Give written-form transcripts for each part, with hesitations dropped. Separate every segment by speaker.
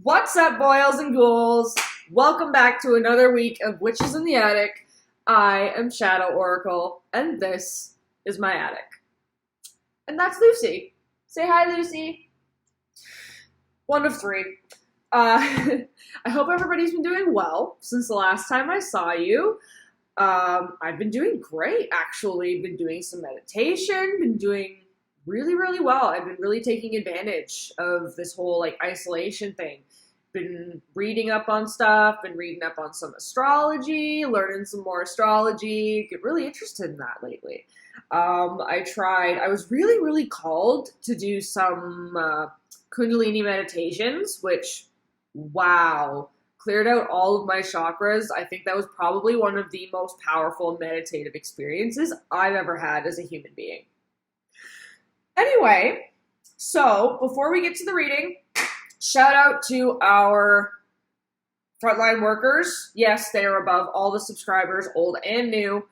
Speaker 1: What's up, boils and ghouls? Welcome back to another week of Witches in the Attic. I am Shadow Oracle, and this is my attic. And that's Lucy. Say hi, Lucy. One of three. I hope everybody's been doing well since the last time I saw you. I've been doing great, actually. Been doing some meditation, been doing really well. I've been really taking advantage of this whole isolation thing. Been reading up on stuff, been reading up on some astrology, learning some more astrology, get really interested in that lately. I was really called to do some Kundalini meditations, which, wow, cleared out all of my chakras. I think that was probably one of the most powerful meditative experiences I've ever had as a human being. Anyway, so before we get to the reading, shout out to our frontline workers. Yes, they are above all the subscribers, old and new.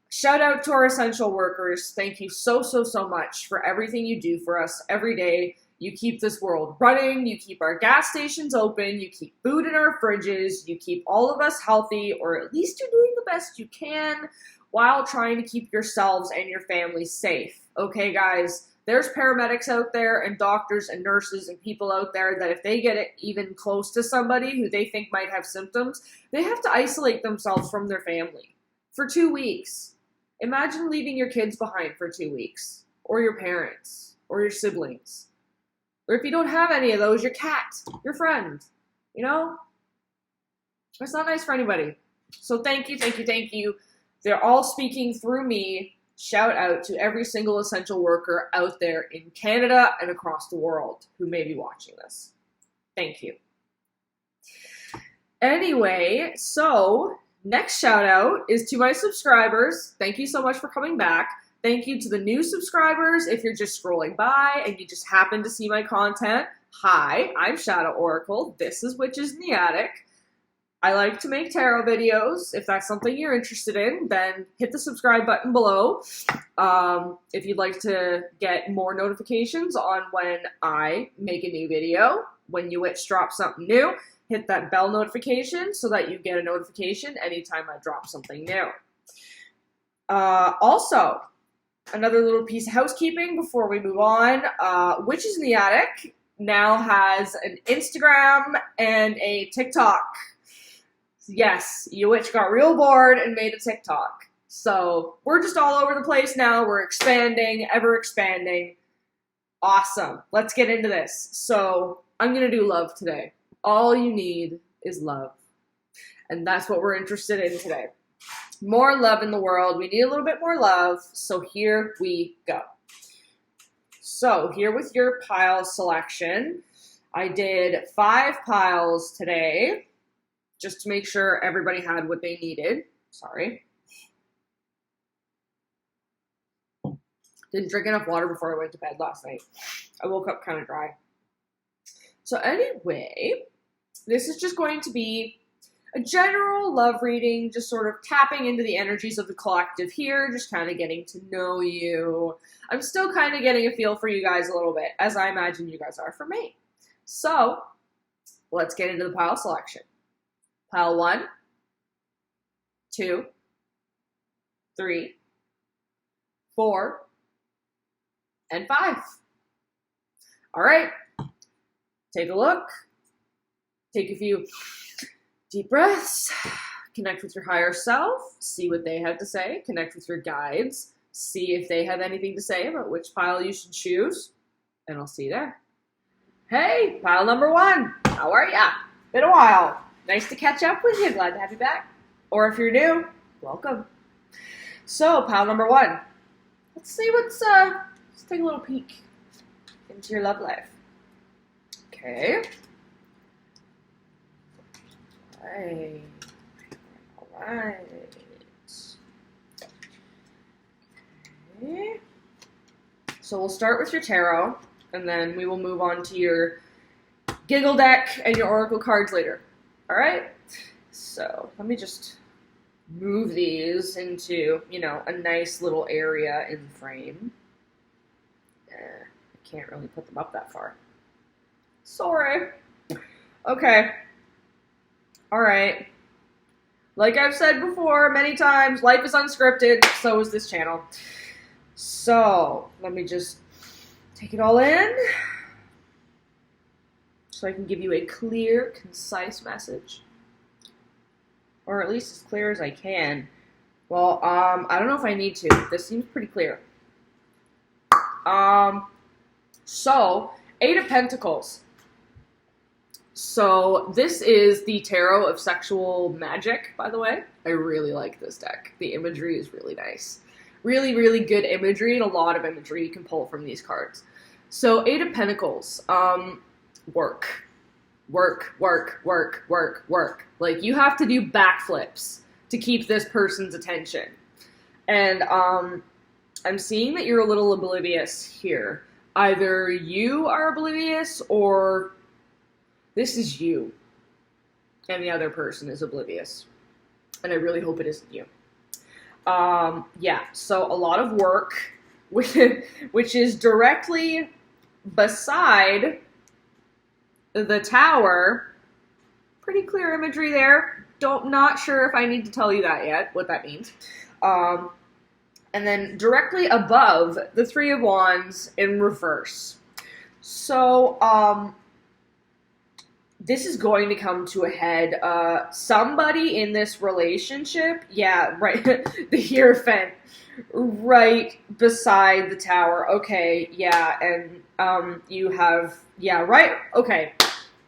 Speaker 1: Shout out to our essential workers. Thank you so much for everything you do for us every day. You keep this world running. You keep our gas stations open. You keep food in our fridges. You keep all of us healthy, or at least you're doing the best you can while trying to keep yourselves and your families safe. Okay, guys? There's paramedics out there and doctors and nurses and people out there that if they get it even close to somebody who they think might have symptoms, they have to isolate themselves from their family for 2 weeks. Imagine leaving your kids behind for 2 weeks, or your parents, or your siblings. Or if you don't have any of those, your cat, your friend, you know? It's not nice for anybody. So thank you. They're all speaking through me. Shout out to every single essential worker out there in Canada and across the world who may be watching this. Thank you. Anyway, so next shout out is to my subscribers. Thank you so much for coming back. Thank you to the new subscribers. If you're just scrolling by and you just happen to see my content, hi, I'm Shadow Oracle. This is Witches in the Attic. I like to make tarot videos. If that's something you're interested in, then hit the subscribe button below. If you'd like to get more notifications on when I make a new video, when UWitch drops something new, hit that bell notification so that you get a notification anytime I drop something new. Also, another little piece of housekeeping before we move on. Witches in the Attic now has an Instagram and a TikTok. Yes, UWitch got real bored and made a TikTok. So we're just all over the place now. We're expanding, ever expanding. Awesome. Let's get into this. So I'm going to do love today. All you need is love. And that's what we're interested in today. More love in the world. We need a little bit more love. So here we go. So here with your pile selection, I did 5 piles today, just to make sure everybody had what they needed. Sorry. Didn't drink enough water before I went to bed last night. I woke up kind of dry. So anyway, this is just going to be a general love reading, just sort of tapping into the energies of the collective here, just kind of getting to know you. I'm still kind of getting a feel for you guys a little bit, as I imagine you guys are for me. So let's get into the pile selection. Pile 1, 2, 3, 4, and 5. All right, take a look. Take a few deep breaths. Connect with your higher self. See what they have to say. Connect with your guides. See if they have anything to say about which pile you should choose. And I'll see you there. Hey, pile number 1. How are ya? Been a while. Nice to catch up with you. Glad to have you back. Or if you're new, welcome. So, pile number 1. Let's see let's take a little peek into your love life. Okay. All right. Okay. So we'll start with your tarot, and then we will move on to your giggle deck and your oracle cards later. All right, so let me just move these into, a nice little area in the frame. I can't really put them up that far. Sorry. Okay. Alright. Like I've said before many times, life is unscripted, so is this channel. So, let me just take it all in so I can give you a clear, concise message. Or at least as clear as I can. Well, I don't know if I need to. This seems pretty clear. So, Eight of Pentacles. So, this is the Tarot of Sexual Magic, by the way. I really like this deck. The imagery is really nice. Really, really good imagery, and a lot of imagery you can pull from these cards. So, Eight of Pentacles. Work. Work, work, work, work, work. Like, you have to do backflips to keep this person's attention. And, I'm seeing that you're a little oblivious here. Either you are oblivious, or this is you, and the other person is oblivious. And I really hope it isn't you. Yeah, so a lot of work, which is directly beside the tower. Pretty clear imagery there. Not sure if I need to tell you that yet, what that means. And then directly above the Three of Wands in reverse. So, this is going to come to a head. Somebody in this relationship, yeah, right, the Hierophant, right beside the tower. Okay, yeah, and you have, yeah, right, okay.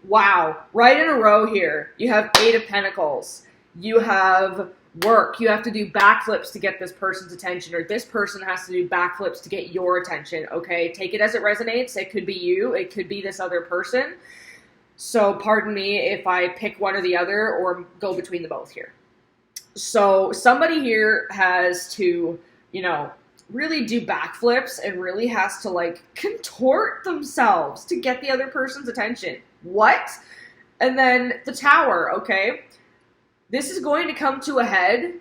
Speaker 1: Wow, right in a row here. You have Eight of Pentacles. You have work. You have to do backflips to get this person's attention, or this person has to do backflips to get your attention, okay? Take it as it resonates. It could be you. It could be this other person. So pardon me if I pick one or the other or go between the both here. So somebody here has to, you know, really do backflips and really has to, like, contort themselves to get the other person's attention. What? And then the tower, okay? This is going to come to a head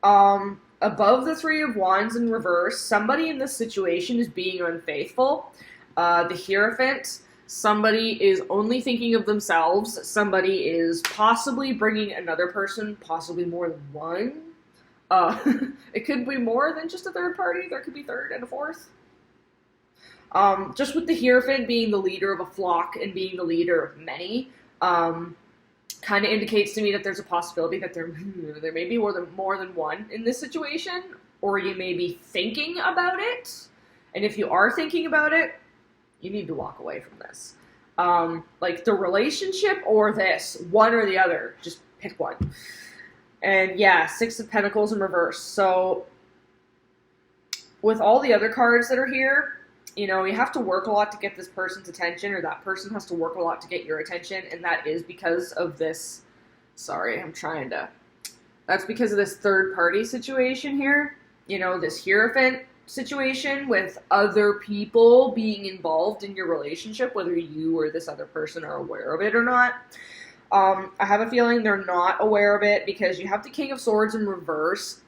Speaker 1: above the Three of Wands in reverse. Somebody in this situation is being unfaithful. The Hierophant, somebody is only thinking of themselves. Somebody is possibly bringing another person, possibly more than one. It could be more than just a third party. There could be third and a fourth. Just with the Hierophant being the leader of a flock and being the leader of many, kind of indicates to me that there's a possibility that there may be more than one in this situation, or you may be thinking about it. And if you are thinking about it, you need to walk away from this. Like the relationship or this, one or the other, just pick one. And yeah, Six of Pentacles in reverse. So with all the other cards that are here, you know, you have to work a lot to get this person's attention, or that person has to work a lot to get your attention, and that is because of this, that's because of this third-party situation here. You know, this Hierophant situation with other people being involved in your relationship, whether you or this other person are aware of it or not. I have a feeling they're not aware of it, because you have the King of Swords in reverse,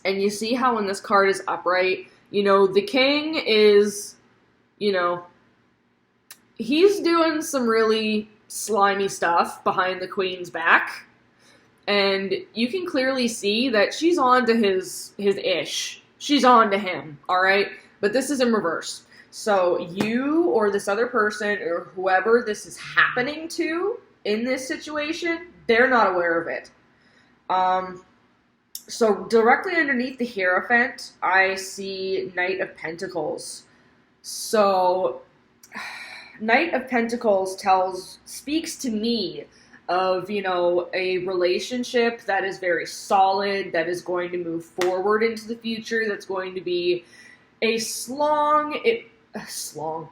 Speaker 1: and you see how when this card is upright, you know, the king is, you know, he's doing some really slimy stuff behind the queen's back. And you can clearly see that she's on to his ish. She's on to him, alright? But this is in reverse. So you or this other person or whoever this is happening to in this situation, they're not aware of it. So directly underneath the Hierophant, I see Knight of Pentacles. So Knight of Pentacles speaks to me of, you know, a relationship that is very solid, that is going to move forward into the future, that's going to be a long, slow,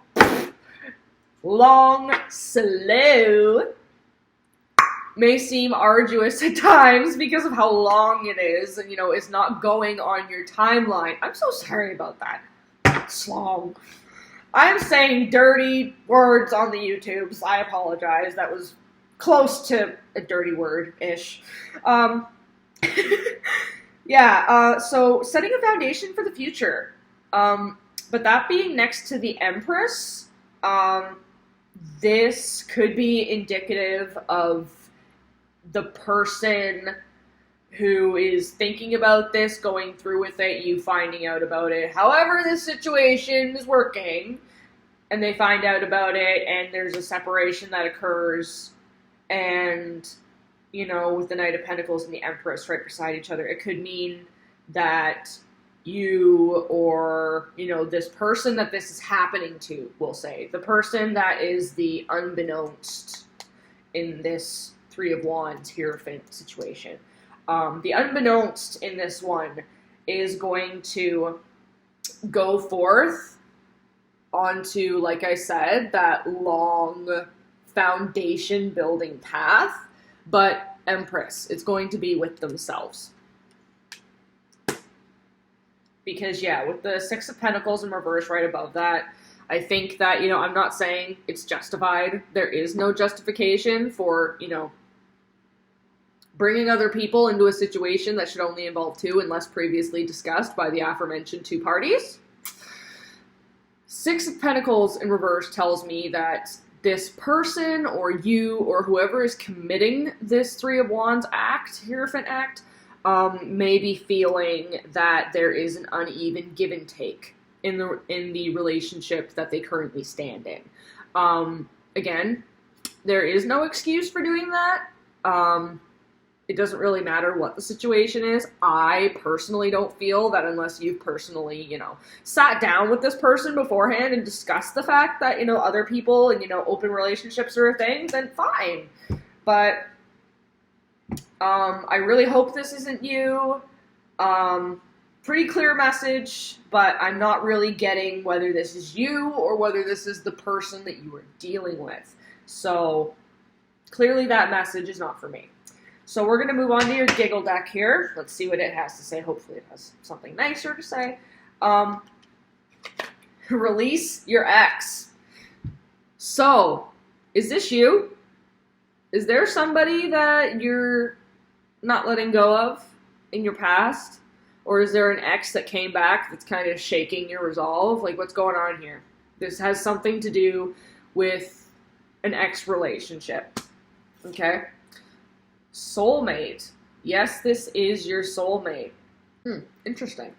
Speaker 1: may seem arduous at times because of how long it is, and, you know, it's not going on your timeline. I'm so sorry about that. Slong. I'm saying dirty words on the YouTubes. I apologize. That was close to a dirty word-ish. Yeah, so setting a foundation for the future. But that being next to the Empress, this could be indicative of the person who is thinking about this, going through with it, you finding out about it. However this situation is working, and they find out about it, and there's a separation that occurs, and, you know, with the Knight of Pentacles and the Empress right beside each other, it could mean that you, or, you know, this person that this is happening to, we'll say, the person that is the unbeknownst in this Three of Wands Hierophant situation. The unbeknownst in this one is going to go forth onto, like I said, that long foundation building path, but Empress, it's going to be with themselves. Because, yeah, with the Six of Pentacles in reverse right above that, I think that, you know, I'm not saying it's justified. There is no justification for, you know, bringing other people into a situation that should only involve two unless previously discussed by the aforementioned two parties. Six of Pentacles in reverse tells me that this person or you or whoever is committing this Three of Wands act, Hierophant act, may be feeling that there is an uneven give and take in the relationship that they currently stand in. Again, there is no excuse for doing that. It doesn't really matter what the situation is. I personally don't feel that unless you've personally, you know, sat down with this person beforehand and discussed the fact that, you know, other people and, you know, open relationships are a thing, then fine. But I really hope this isn't you. Pretty clear message, but I'm not really getting whether this is you or whether this is the person that you are dealing with. So clearly that message is not for me. So we're going to move on to your giggle deck here. Let's see what it has to say. Hopefully it has something nicer to say. Release your ex. So, is this you? Is there somebody that you're not letting go of in your past? Or is there an ex that came back that's kind of shaking your resolve? Like, what's going on here? This has something to do with an ex relationship. Okay? Soulmate. Yes, this is your soulmate. Interesting.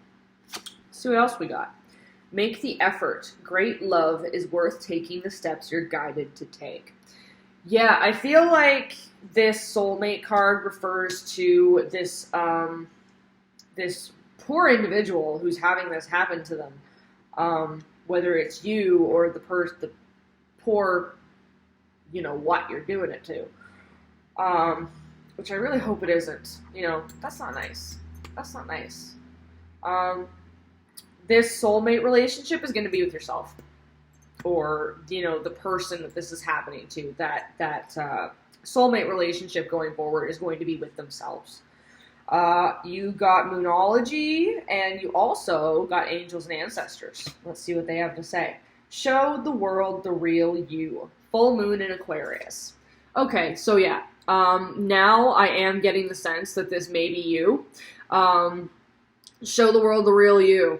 Speaker 1: Let's see what else we got. Make the effort. Great love is worth taking the steps you're guided to take. Yeah, I feel like this soulmate card refers to this this poor individual who's having this happen to them. Whether it's you or the poor, you know, what you're doing it to. Which I really hope it isn't. You know, that's not nice. That's not nice. This soulmate relationship is going to be with yourself. Or, you know, the person that this is happening to. That soulmate relationship going forward is going to be with themselves. You got Moonology, and you also got Angels and Ancestors. Let's see what they have to say. Show the world the real you. Full moon in Aquarius. Okay, so yeah. Now I am getting the sense that this may be you. Show the world the real you.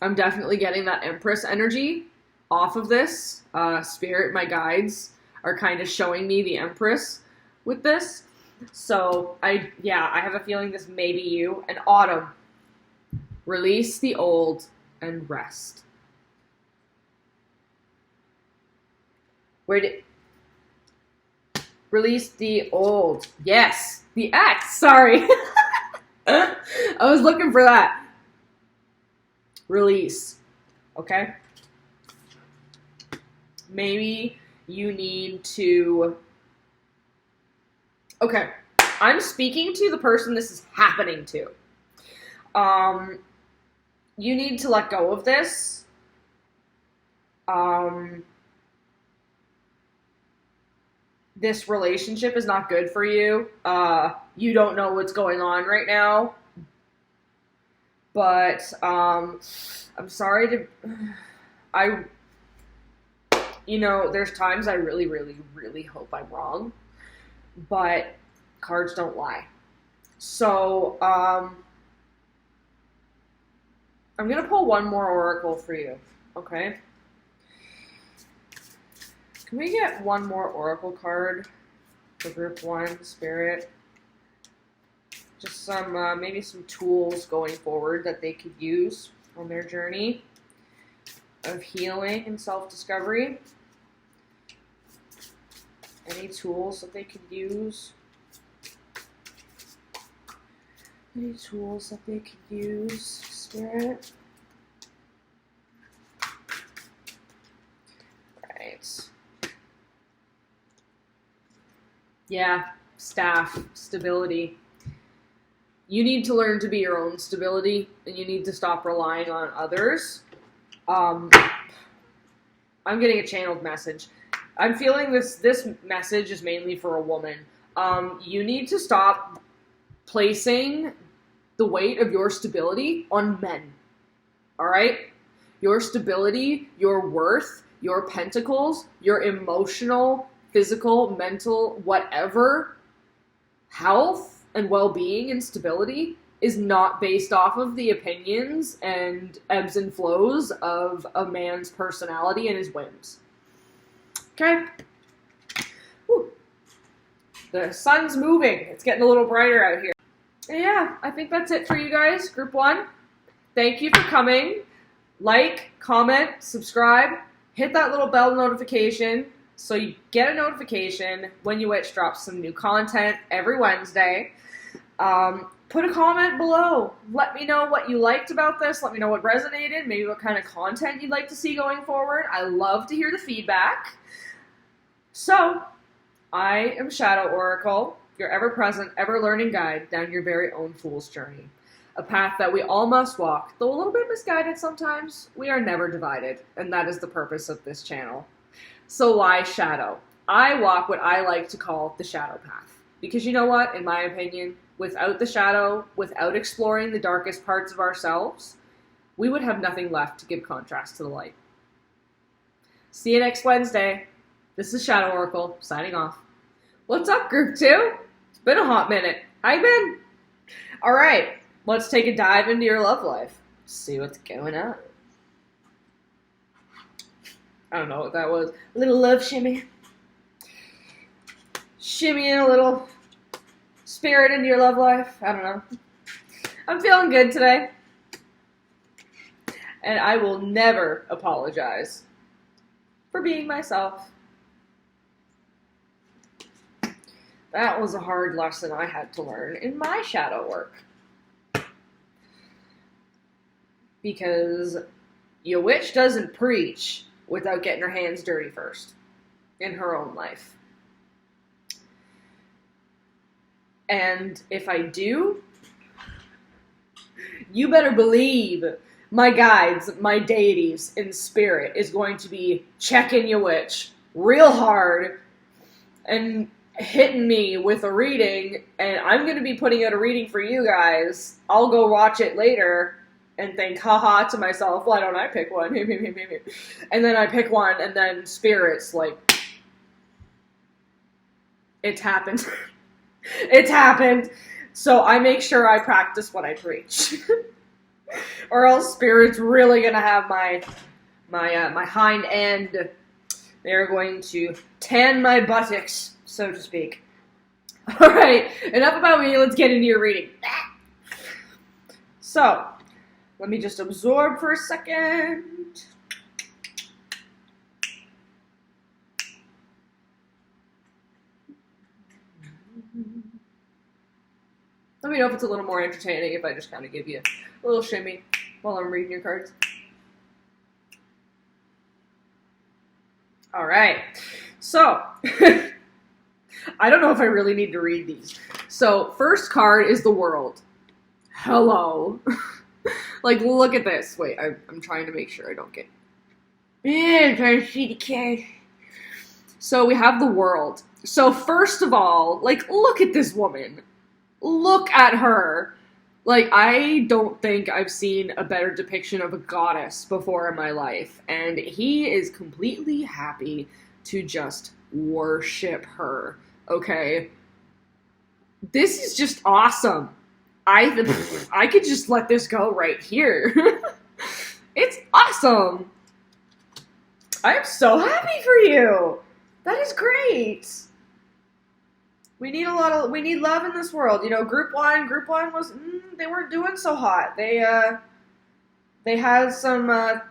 Speaker 1: I'm definitely getting that Empress energy off of this. Spirit, my guides, are kind of showing me the Empress with this. So, I have a feeling this may be you. And Autumn. Release the old and rest. Release the old. Yes. The X. Sorry. I was looking for that. Release. Okay? Maybe you need to... Okay. I'm speaking to the person this is happening to. You need to let go of this. This relationship is not good for you. You don't know what's going on right now. But, I'm sorry to... You know, there's times I really, really, really hope I'm wrong. But cards don't lie. So, I'm going to pull one more oracle for you. Okay? Can we get one more oracle card for group 1, Spirit? Just some, maybe some tools going forward that they could use on their journey of healing and self-discovery. Any tools that they could use? Any tools that they could use, Spirit? Right. Yeah, staff, stability. You need to learn to be your own stability, and you need to stop relying on others. I'm getting a channeled message. I'm feeling this message is mainly for a woman. You need to stop placing the weight of your stability on men. All right? Your stability, your worth, your pentacles, your emotional, physical, mental, whatever health and well-being and stability is not based off of the opinions and ebbs and flows of a man's personality and his whims. Okay? Whew. The sun's moving. It's getting a little brighter out here. And yeah, I think that's it for you guys. Group 1, thank you for coming. Like, comment, subscribe. Hit that little bell notification so you get a notification when You Witch drops some new content every Wednesday. Put a comment below. Let me know what you liked about this. Let me know what resonated. Maybe what kind of content you'd like to see going forward. I love to hear the feedback. So, I am Shadow Oracle, your ever-present, ever-learning guide down your very own fool's journey. A path that we all must walk, though a little bit misguided sometimes. We are never divided, and that is the purpose of this channel. So why shadow? I walk what I like to call the shadow path. Because you know what, in my opinion, without the shadow, without exploring the darkest parts of ourselves, we would have nothing left to give contrast to the light. See you next Wednesday. This is Shadow Oracle, signing off. What's up, Group 2? It's been a hot minute. How you been? Alright, let's take a dive into your love life. See what's going on. I don't know what that was. A little love shimmy. Shimmy in a little spirit into your love life. I don't know. I'm feeling good today. And I will never apologize for being myself. That was a hard lesson I had to learn in my shadow work. Because your witch doesn't preach without getting her hands dirty first in her own life. And if I do, you better believe my guides, my deities in spirit is going to be checking your witch real hard and hitting me with a reading, and I'm going to be putting out a reading for you guys. I'll go watch it later and think, haha, to myself, why don't I pick one? And then I pick one, and then spirit's like, it's happened. It's happened. So I make sure I practice what I preach. Or else spirit's really going to have my hind end. They're going to tan my buttocks, so to speak. Alright, enough about me, let's get into your reading. So, let me just absorb for a second. Let me know if it's a little more entertaining if I just kind of give you a little shimmy while I'm reading your cards. Alright, so, I don't know if I really need to read these. So, first card is the World. Hello. Like, look at this. Wait, I'm trying to make sure I don't get... I'm trying to see the card. So, we have the World. So, first of all, like, look at this woman. Look at her. Like, I don't think I've seen a better depiction of a goddess before in my life. And he is completely happy to just worship her. Okay? This is just awesome. I could just let this go right here. It's awesome. I'm so happy for you. That is great. We need love in this world. You know, group one was, they weren't doing so hot. They had some,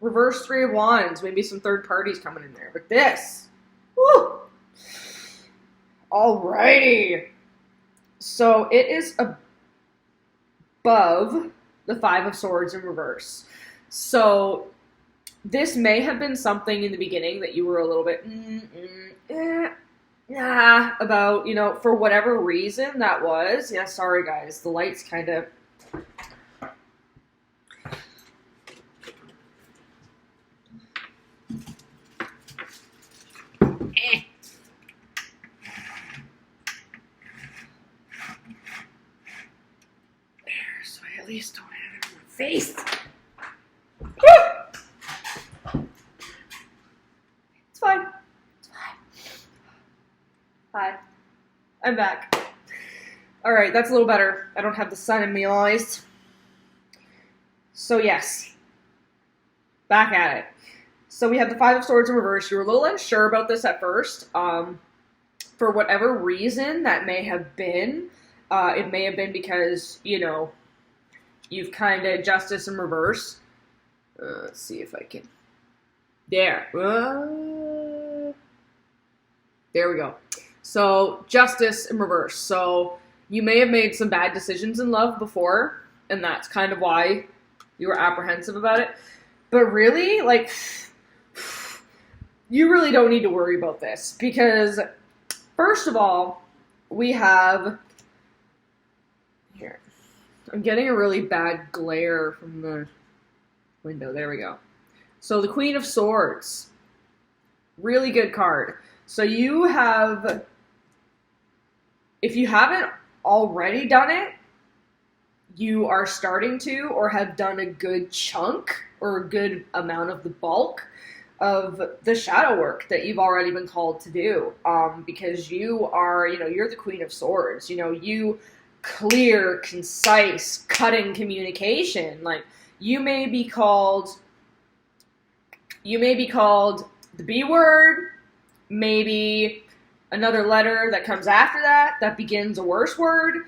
Speaker 1: reverse Three of Wands, maybe some third parties coming in there. But this, woo! Alrighty. So it is above the Five of Swords in reverse. So this may have been something in the beginning that you were a little bit, about, you know, for whatever reason that was. Yeah, sorry guys, the light's kind of... So I at least don't have it on my face. It's fine. It's fine. Hi. I'm back. Alright, that's a little better. I don't have the sun in my eyes. So yes. Back at it. So we have the Five of Swords in reverse. You were a little unsure about this at first. For whatever reason that may have been. It may have been because, you know, you've kind of Justice in reverse. Let's see if I can. There. There we go. So, Justice in reverse. So, you may have made some bad decisions in love before, and that's kind of why you were apprehensive about it. But really, like, you really don't need to worry about this. Because, first of all, we have... Here. I'm getting a really bad glare from the window. There we go. So the Queen of Swords. Really good card. So you have, if you haven't already done it, you are starting to or have done a good chunk or a good amount of the bulk of the shadow work that you've already been called to do. Because you are, you know, you're the Queen of Swords. You know, you clear, concise, cutting communication. Like, you may be called the B word, maybe another letter that comes after that begins a worse word,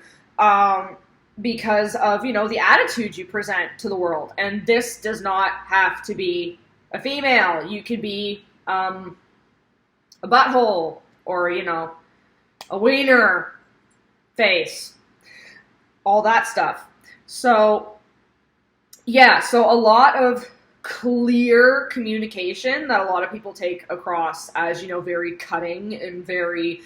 Speaker 1: because of, you know, the attitude you present to the world. And this does not have to be a female. You could be a butthole, or, you know, a wiener face. All that stuff. So, yeah, so a lot of clear communication that a lot of people take across as, you know, very cutting and very,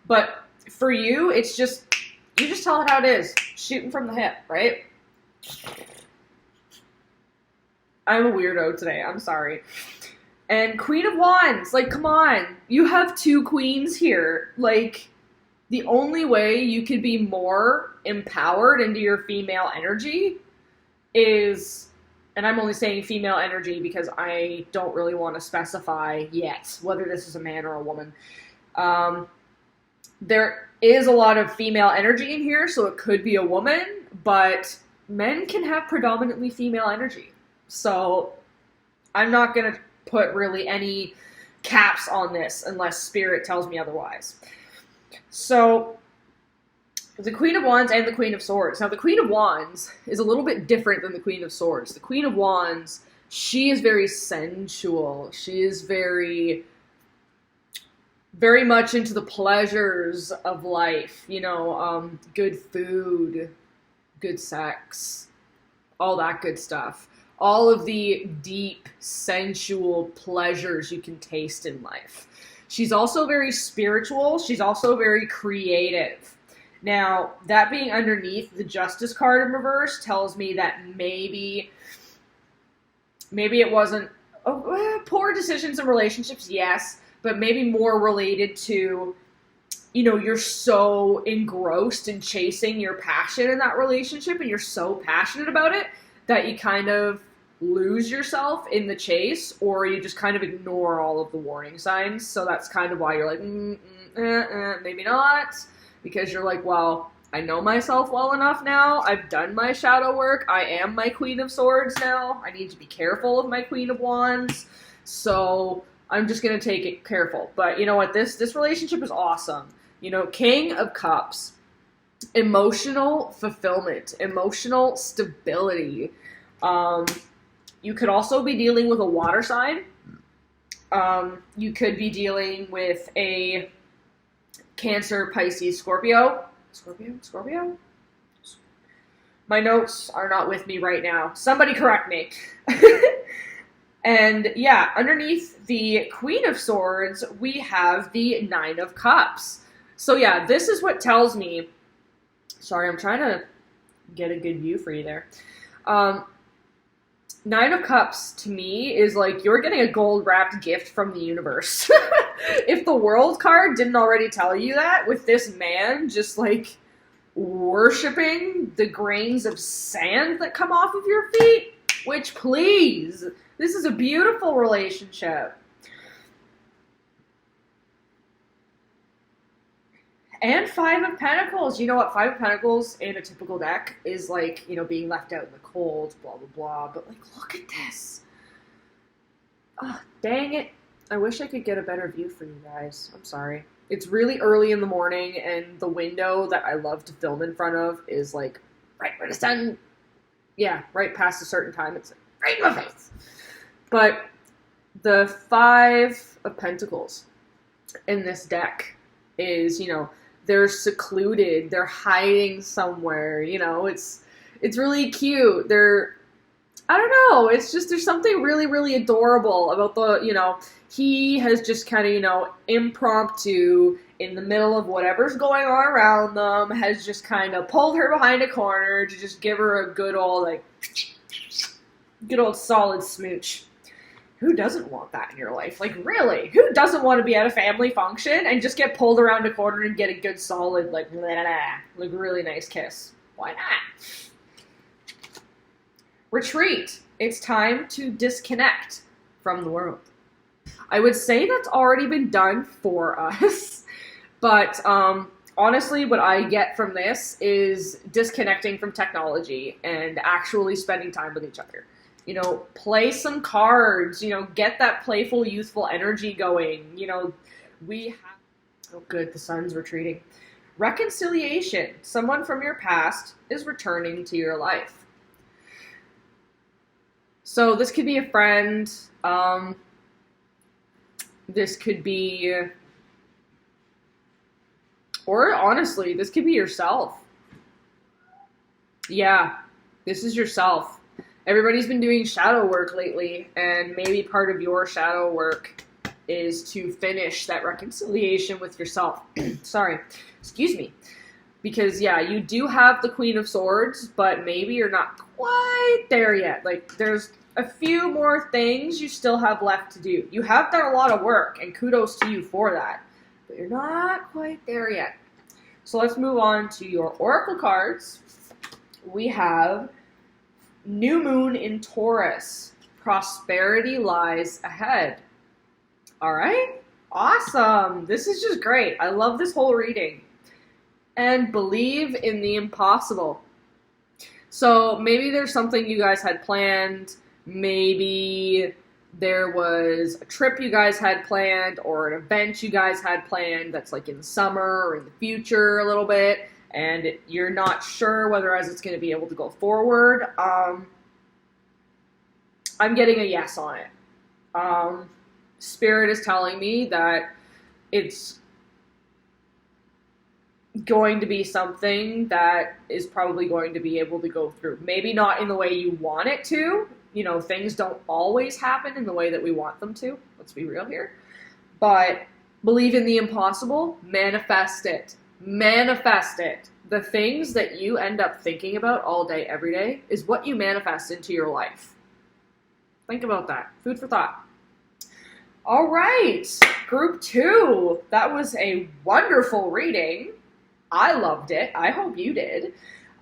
Speaker 1: but for you, it's just, you just tell it how it is. Shooting from the hip, right? I'm a weirdo today, I'm sorry. And Queen of Wands, like, come on. You have two queens here. Like, the only way you could be more empowered into your female energy is, and I'm only saying female energy because I don't really want to specify yet whether this is a man or a woman. There is a lot of female energy in here, so it could be a woman, but men can have predominantly female energy. So I'm not going to put really any caps on this unless Spirit tells me otherwise. So, the Queen of Wands and the Queen of Swords. Now, the Queen of Wands is a little bit different than the Queen of Swords. The Queen of Wands, she is very sensual. She is very, very much into the pleasures of life. You know, good food, good sex, all that good stuff. All of the deep, sensual pleasures you can taste in life. She's also very spiritual. She's also very creative. Now, that being underneath the Justice card in reverse tells me that maybe it wasn't poor decisions in relationships, yes, but maybe more related to, you know, you're so engrossed in chasing your passion in that relationship and you're so passionate about it that you kind of lose yourself in the chase, or you just kind of ignore all of the warning signs. So that's kind of why you're like, maybe not, because you're like, well, I know myself well enough now. I've done my shadow work. I am my Queen of Swords now. I need to be careful of my Queen of Wands. So I'm just gonna take it careful. But you know what? This relationship is awesome. You know, King of Cups, emotional fulfillment, emotional stability. You could also be dealing with a water sign. You could be dealing with a Cancer, Pisces, Scorpio. Scorpio? My notes are not with me right now. Somebody correct me. And yeah, underneath the Queen of Swords, we have the Nine of Cups. So yeah, this is what tells me, sorry, I'm trying to get a good view for you there. Nine of Cups, to me, is like you're getting a gold-wrapped gift from the universe. If the World card didn't already tell you that, with this man just, like, worshipping the grains of sand that come off of your feet, which, please, this is a beautiful relationship. And Five of Pentacles. You know what? Five of Pentacles in a typical deck is like, you know, being left out in the cold, blah, blah, blah. But, like, look at this. Oh, dang it. I wish I could get a better view for you guys. I'm sorry. It's really early in the morning, and the window that I love to film in front of is, like, right where the sun... Yeah, right past a certain time. It's right in my face. But the Five of Pentacles in this deck is, you know, they're secluded, they're hiding somewhere, you know, it's really cute. I don't know, it's just, there's something really, really adorable about the, you know, he has just kind of, you know, impromptu, in the middle of whatever's going on around them, has just kind of pulled her behind a corner to just give her a good old, like, good old solid smooch. Who doesn't want that in your life? Like, really? Who doesn't want to be at a family function and just get pulled around a corner and get a good solid, like, blah, blah, blah, like, really nice kiss? Why not? Retreat. It's time to disconnect from the world. I would say that's already been done for us, but honestly, what I get from this is disconnecting from technology and actually spending time with each other. You know, play some cards, you know, get that playful, youthful energy going. You know, we have... Oh, good, the sun's retreating. Reconciliation. Someone from your past is returning to your life. So this could be a friend. This could be... Or, honestly, this could be yourself. Yeah, this is yourself. Everybody's been doing shadow work lately, and maybe part of your shadow work is to finish that reconciliation with yourself. Sorry, excuse me. Because, yeah, you do have the Queen of Swords, but maybe you're not quite there yet. Like, there's a few more things you still have left to do. You have done a lot of work, and kudos to you for that. But you're not quite there yet. So let's move on to your Oracle cards. We have... New Moon in Taurus. Prosperity lies ahead. All right? Awesome. This is just great. I love this whole reading. And believe in the impossible. So maybe there's something you guys had planned. Maybe there was a trip you guys had planned or an event you guys had planned that's like in the summer or in the future a little bit. And you're not sure whether as it's going to be able to go forward. I'm getting a yes on it. Spirit is telling me that it's going to be something that is probably going to be able to go through. Maybe not in the way you want it to. You know, things don't always happen in the way that we want them to. Let's be real here. But believe in the impossible. Manifest it. Manifest it. The things that you end up thinking about all day, every day, is what you manifest into your life. Think about that. Food for thought. All right, group 2. That was a wonderful reading. I loved it. I hope you did.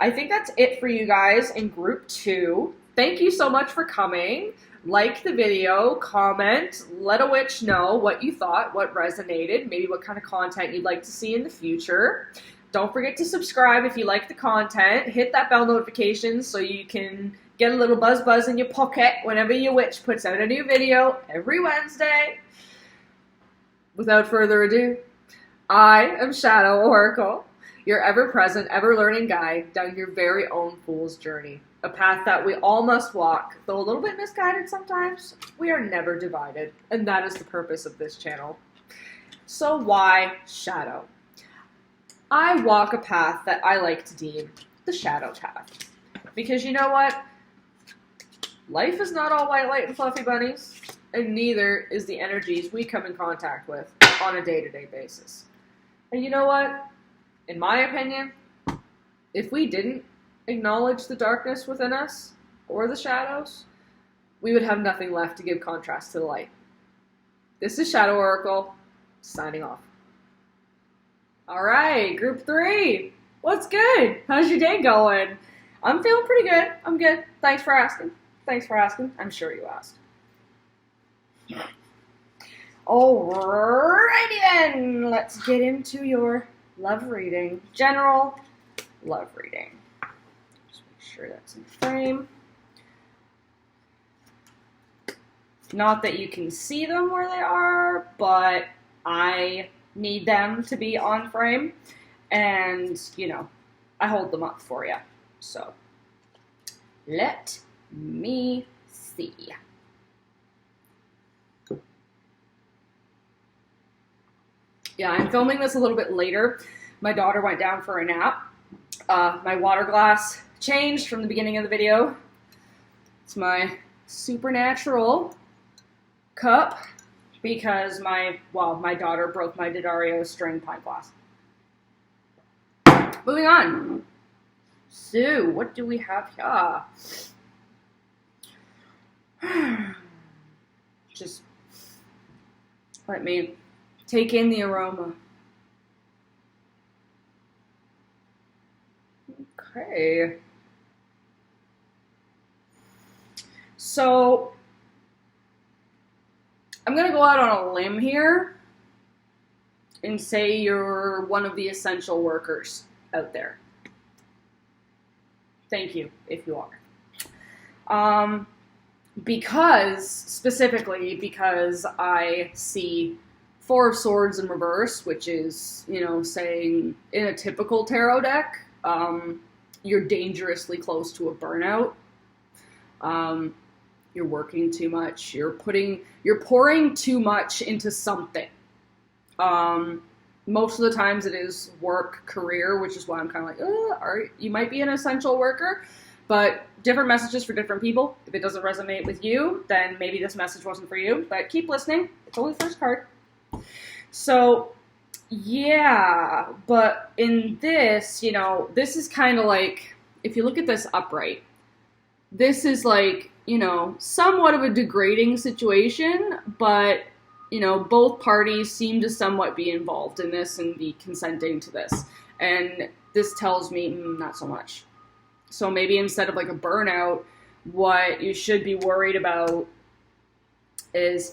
Speaker 1: I think that's it for you guys in group 2. Thank you so much for coming. Like the video, comment, let a witch know what you thought, what resonated, maybe what kind of content you'd like to see in the future. Don't forget to subscribe if you like the content. Hit that bell notification so you can get a little buzz in your pocket whenever your witch puts out a new video every Wednesday. without further ado, I am Shadow Oracle, your ever-present, ever-learning guide down your very own fool's journey. A path that we all must walk, though a little bit misguided sometimes. We are never divided, and that is the purpose of this channel. So why Shadow? I walk a path that I like to deem the shadow path. Because you know what? Life is not all white, light, and fluffy bunnies, and neither is the energies we come in contact with on a day-to-day basis. And you know what? In my opinion, if we didn't acknowledge the darkness within us, or the shadows, we would have nothing left to give contrast to the light. This is Shadow Oracle, signing off. Alright, group 3. What's good? How's your day going? I'm feeling pretty good. I'm good. Thanks for asking. Thanks for asking. I'm sure you asked. Alrighty then, let's get into your love reading. General love reading. Just make sure that's in frame. Not that you can see them where they are, but I need them to be on frame. And, you know, I hold them up for you. So, let me see. Yeah, I'm filming this a little bit later. My daughter went down for a nap. My water glass changed from the beginning of the video. It's my supernatural cup because my daughter broke my D'Addario string pint glass. Moving on. So, what do we have here? Just let me take in the aroma. Okay. So, I'm going to go out on a limb here and say you're one of the essential workers out there. Thank you, if you are. Specifically because I see 4 of Swords in reverse, which is, you know, saying in a typical tarot deck, you're dangerously close to a burnout. You're working too much. You're pouring too much into something. Most of the times it is work, career, which is why I'm kind of like, you might be an essential worker, but different messages for different people. If it doesn't resonate with you, then maybe this message wasn't for you, but keep listening. It's only the first card. So, yeah, but in this, you know, this is kind of like, if you look at this upright, this is like, you know, somewhat of a degrading situation, but, you know, both parties seem to somewhat be involved in this and be consenting to this. And this tells me, not so much. So maybe instead of like a burnout, what you should be worried about is,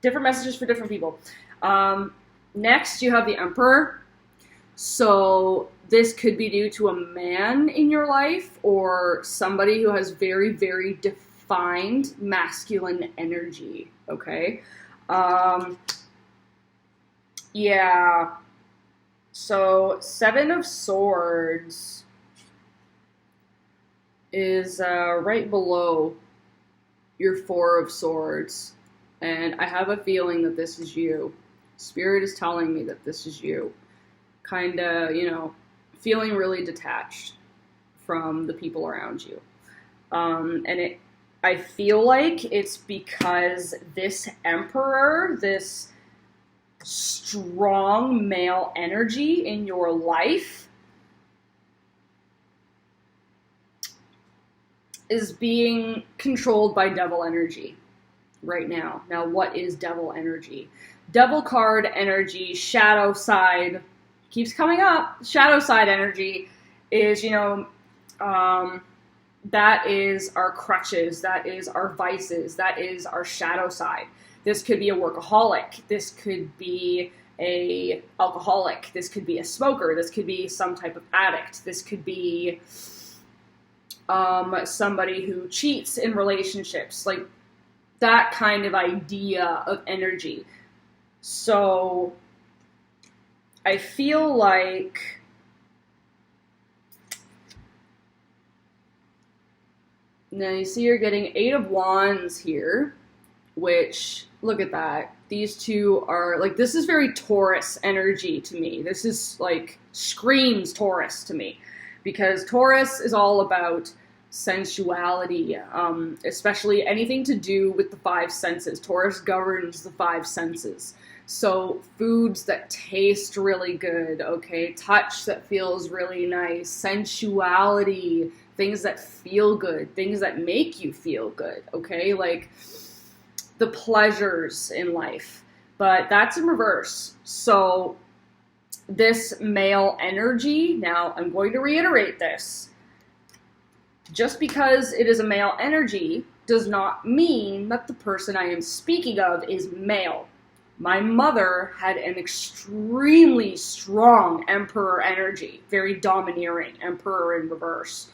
Speaker 1: different messages for different people. Next, you have the Emperor. So this could be due to a man in your life or somebody who has very, very defined masculine energy, okay? Yeah. So 7 of Swords is right below your 4 of Swords. And I have a feeling that this is you. Spirit is telling me that this is you. Kind of, you know, feeling really detached from the people around you. I feel like it's because this Emperor, this strong male energy in your life is being controlled by devil energy right now. Now, what is devil energy? Devil card energy, shadow side, keeps coming up. Shadow side energy is, you know, that is our crutches, that is our vices, that is our shadow side. This could be a workaholic, this could be a alcoholic, this could be a smoker, this could be some type of addict, this could be somebody who cheats in relationships. Like, that kind of idea of energy. So I feel like now you see you're getting 8 of Wands here, which, look at that. These two are, like, this is very Taurus energy to me. This is, like, screams Taurus to me. Because Taurus is all about sensuality, especially anything to do with the 5 senses. Taurus governs the 5 senses. So foods that taste really good, okay? Touch that feels really nice. Sensuality, things that feel good, things that make you feel good, okay? Like the pleasures in life. But that's in reverse. So this male energy, now I'm going to reiterate this. Just because it is a male energy does not mean that the person I am speaking of is male. My mother had an extremely strong emperor energy, very domineering, emperor in reverse.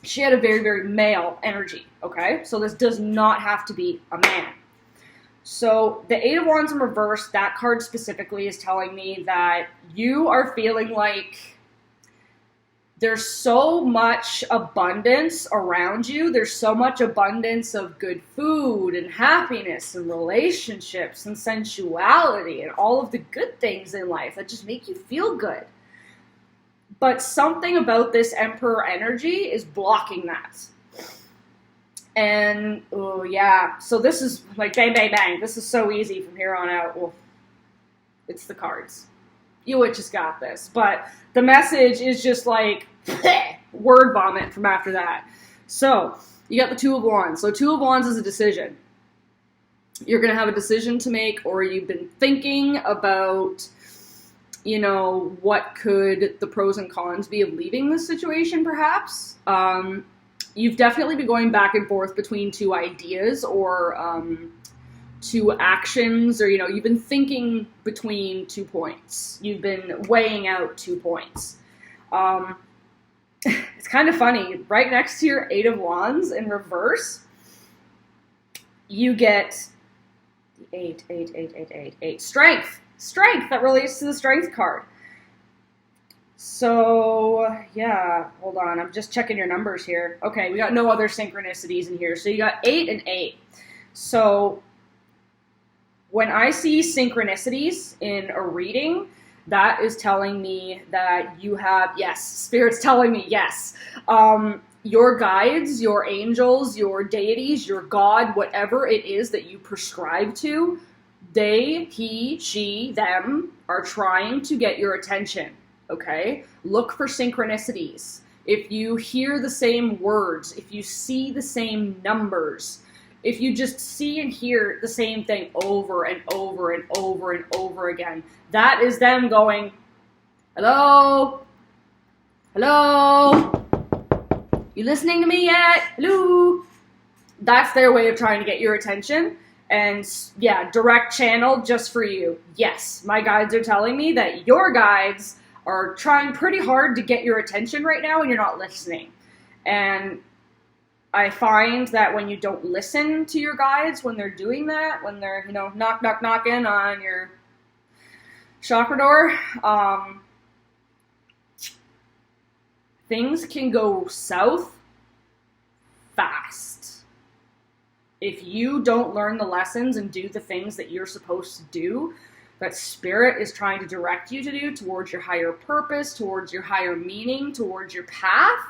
Speaker 1: She had a very, very male energy, okay? So this does not have to be a man. So the 8 of Wands in reverse, that card specifically is telling me that you are feeling like there's so much abundance around you. There's so much abundance of good food and happiness and relationships and sensuality and all of the good things in life that just make you feel good. But something about this Emperor energy is blocking that. And, oh yeah, so this is like bang, bang, bang. This is so easy from here on out. Well, it's the cards. You witches got this. But the message is just like, word vomit from after that. So, you got the 2 of Wands. So 2 of Wands is a decision. You're going to have a decision to make, or you've been thinking about, you know, what could the pros and cons be of leaving this situation, perhaps. You've definitely been going back and forth between 2 ideas or 2 actions, or, you know, you've been thinking between 2 points. You've been weighing out 2 points. It's kind of funny. Right next to your 8 of Wands in reverse, you get the 8. Strength. Strength. That relates to the Strength card. So, yeah, hold on. I'm just checking your numbers here. Okay, we got no other synchronicities in here. So you got 8 and 8. So when I see synchronicities in a reading, that is telling me that you have, yes, Spirit's telling me yes. Your guides, your angels, your deities, your God, whatever it is that you prescribe to, they, he, she, them are trying to get your attention, okay? Look for synchronicities. If you hear the same words, if you see the same numbers, if you just see and hear the same thing over and over and over and over again, that is them going, hello? Hello? You listening to me yet? Hello? That's their way of trying to get your attention. And yeah, direct channel just for you. Yes, my guides are telling me that your guides are trying pretty hard to get your attention right now and you're not listening. And I find that when you don't listen to your guides, when they're doing that, when they're, you know, knocking on your chakra door, things can go south fast. If you don't learn the lessons and do the things that you're supposed to do, that Spirit is trying to direct you to do towards your higher purpose, towards your higher meaning, towards your path,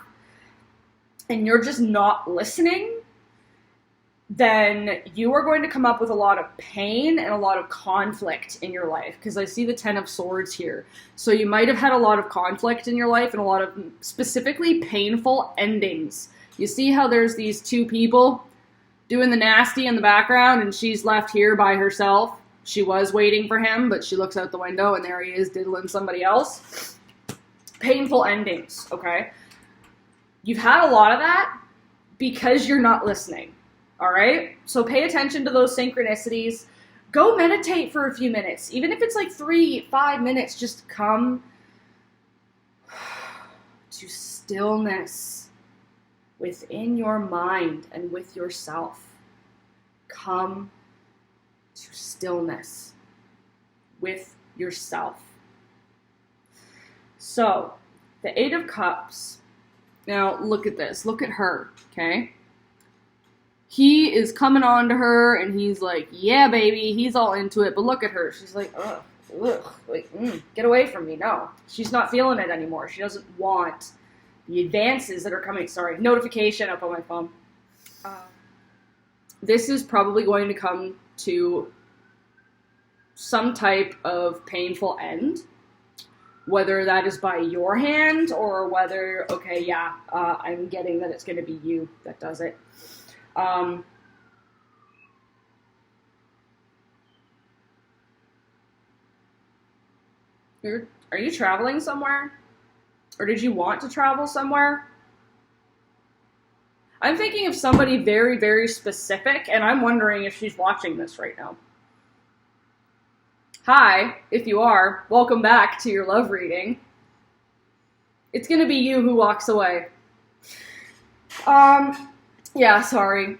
Speaker 1: and you're just not listening, then you are going to come up with a lot of pain and a lot of conflict in your life. Because I see the 10 of Swords here. So you might have had a lot of conflict in your life and a lot of specifically painful endings. You see how there's these 2 people doing the nasty in the background and she's left here by herself. She was waiting for him, but she looks out the window and there he is diddling somebody else. Painful endings, okay? You've had a lot of that because you're not listening, all right? So pay attention to those synchronicities. Go meditate for a few minutes. Even if it's like 3-5 minutes, just come to stillness within your mind and with yourself. come to stillness with yourself. So, the Eight of Cups. Now, look at this. Look at her, okay? He is coming on to her, and he's like, yeah, baby. He's all into it, but look at her. She's like, ugh, like, get away from me. No, she's not feeling it anymore. She doesn't want the advances that are coming. Sorry, notification up on my phone. This is probably going to come to some type of painful end, whether that is by your hand or whether, okay, yeah, I'm getting that it's going to be you that does it. Are you traveling somewhere? Or did you want to travel somewhere? I'm thinking of somebody very, very specific, and I'm wondering if she's watching this right now. Hi, if you are, welcome back to your love reading. It's going to be you who walks away. Yeah, sorry.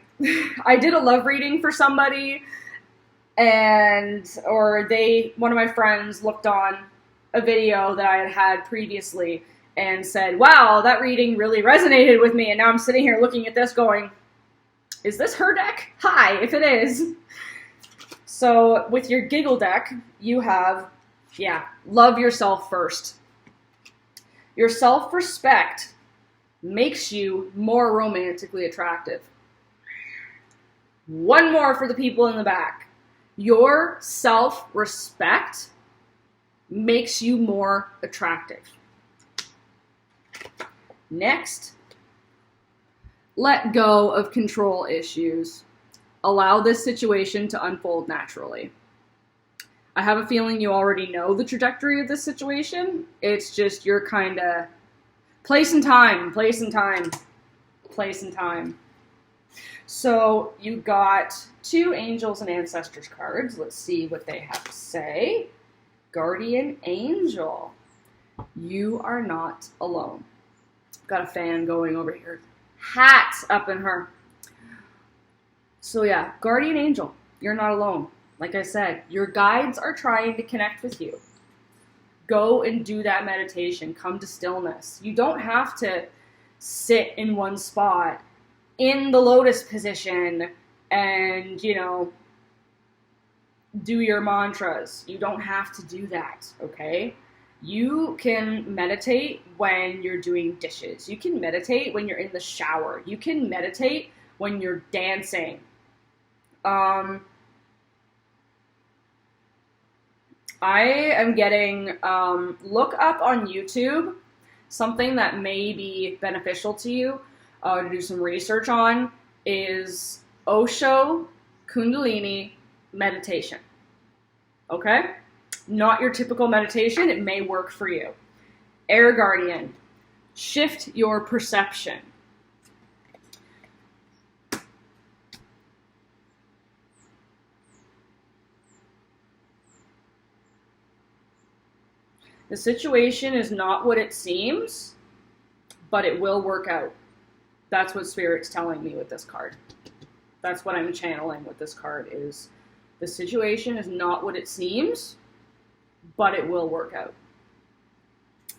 Speaker 1: I did a love reading for somebody, one of my friends looked on a video that I had had previously and said, wow, that reading really resonated with me, and now I'm sitting here looking at this going, is this her deck? Hi, if it is. So with your giggle deck, you have, love yourself first. Your self-respect makes you more romantically attractive. One more for the people in the back. Your self-respect makes you more attractive. Next, let go of control issues. Allow this situation to unfold naturally. I have a feeling you already know the trajectory of this situation. It's just you're kind of place and time. So you got 2 Angels and Ancestors cards. Let's see what they have to say. Guardian Angel. You are not alone. Got a fan going over here. Hats up in her. So yeah, Guardian Angel. You're not alone. Like I said, your guides are trying to connect with you. Go and do that meditation. Come to stillness. You don't have to sit in one spot in the lotus position and, do your mantras. You don't have to do that, okay? You can meditate when you're doing dishes. You can meditate when you're in the shower. You can meditate when you're dancing. I am getting, look up on YouTube something that may be beneficial to you to do some research on is Osho Kundalini meditation. Okay? Not your typical meditation. It may work for you. Air Guardian. Shift your perception. The situation is not what it seems, but it will work out. That's what Spirit's telling me with this card. That's what I'm channeling with this card is the situation is not what it seems, but it will work out.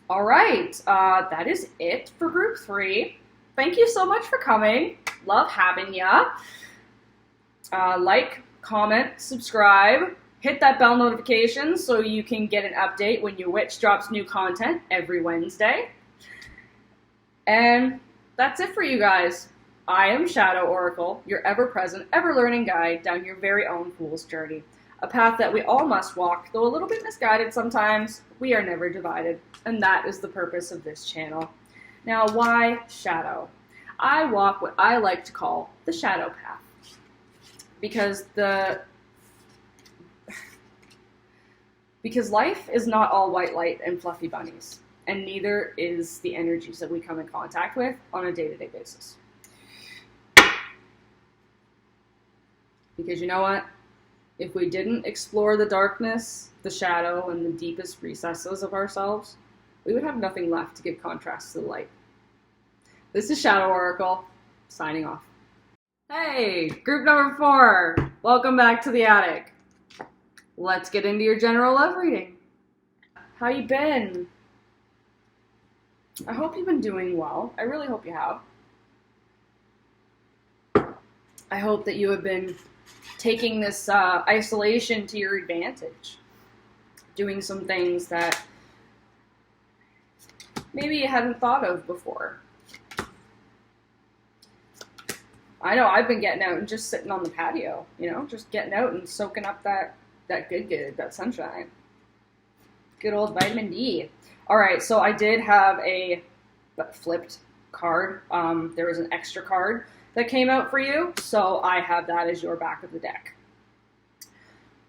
Speaker 1: All right, that is it for group 3. Thank you so much for coming. Love having ya. Like, comment, subscribe. Hit that bell notification so you can get an update when your witch drops new content every Wednesday. And that's it for you guys. I am Shadow Oracle, your ever-present, ever-learning guide down your very own fool's journey. A path that we all must walk, though a little bit misguided sometimes, we are never divided. And that is the purpose of this channel. Now, why Shadow? I walk what I like to call the shadow path. Because life is not all white light and fluffy bunnies, and neither is the energies that we come in contact with on a day-to-day basis. Because you know what? If we didn't explore the darkness, the shadow, and the deepest recesses of ourselves, we would have nothing left to give contrast to the light. This is Shadow Oracle, signing off. Hey, group number 4. Welcome back to the attic. Let's get into your general love reading. How you been? I hope you've been doing well. I really hope you have. I hope that you have been taking this isolation to your advantage. Doing some things that maybe you hadn't thought of before. I know I've been getting out and just sitting on the patio, just getting out and soaking up that good, that sunshine. Good old vitamin D. All right, so I did have a flipped card. There was an extra card that came out for you, so I have that as your back of the deck.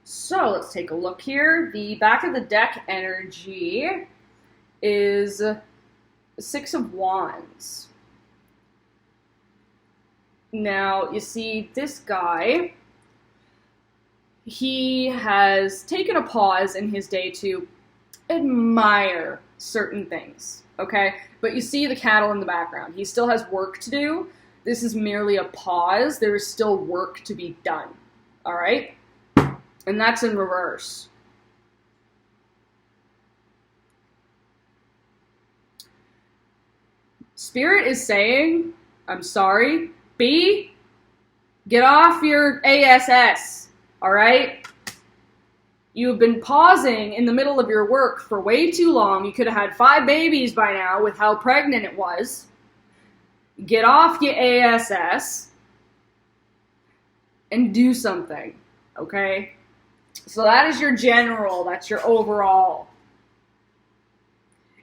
Speaker 1: So let's take a look here. The back of the deck energy is 6 of Wands. Now, you see, this guy, he has taken a pause in his day to admire certain things, okay? But you see the cattle in the background. He still has work to do. This is merely a pause. There is still work to be done, all right? And that's in reverse. Spirit is saying, I'm sorry, B, get off your ASS, all right? You've been pausing in the middle of your work for way too long. You could have had 5 babies by now with how pregnant it was. Get off your ASS and do something, okay? So that is your general, that's your overall.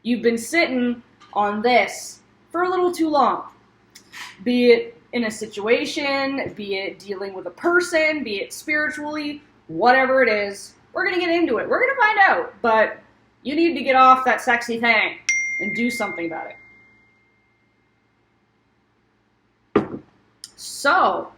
Speaker 1: You've been sitting on this for a little too long. Be it in a situation, be it dealing with a person, be it spiritually, whatever it is, we're going to get into it. We're going to find out, but you need to get off that sexy thing and do something about it. So,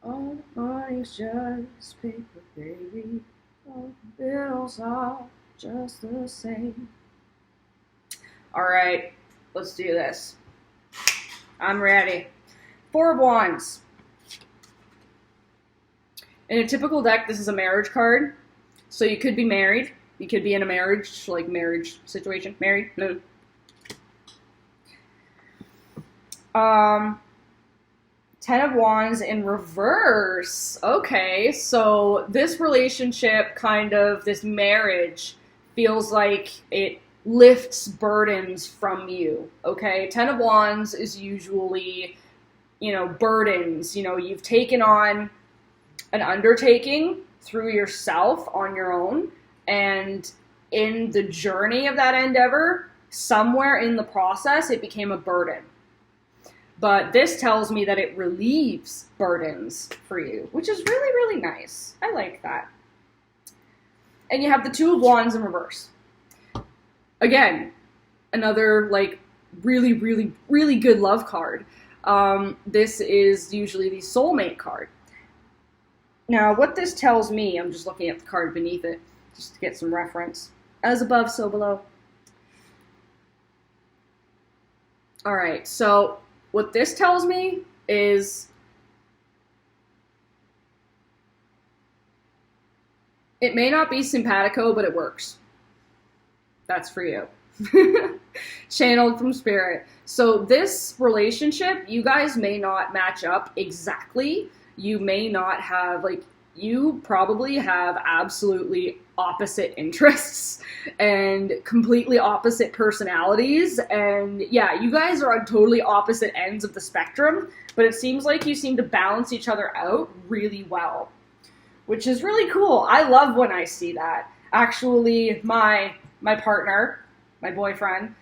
Speaker 1: all money's just paper, baby. All bills are just the same. All right, let's do this. I'm ready. 4 of Wands. In a typical deck, this is a marriage card. So you could be married. You could be in a marriage situation. Married? No. 10 of Wands in reverse. Okay, so this relationship, this marriage, feels like it lifts burdens from you, okay? 10 of Wands is usually, burdens. You've taken on an undertaking through yourself on your own, and in the journey of that endeavor, somewhere in the process, it became a burden. But this tells me that it relieves burdens for you, which is really, really nice. I like that. And you have the 2 of Wands in reverse. Again, another really, really, really good love card. This is usually the soulmate card. Now, what this tells me, I'm just looking at the card beneath it, just to get some reference. As above, so below. All right, so what this tells me is it may not be simpatico, but it works. That's for you. Channeled from Spirit. So this relationship, you guys may not match up exactly. You may not have, you probably have absolutely opposite interests and completely opposite personalities. And yeah, you guys are on totally opposite ends of the spectrum, but it seems like you seem to balance each other out really well, which is really cool. I love when I see that. Actually, my partner, my boyfriend,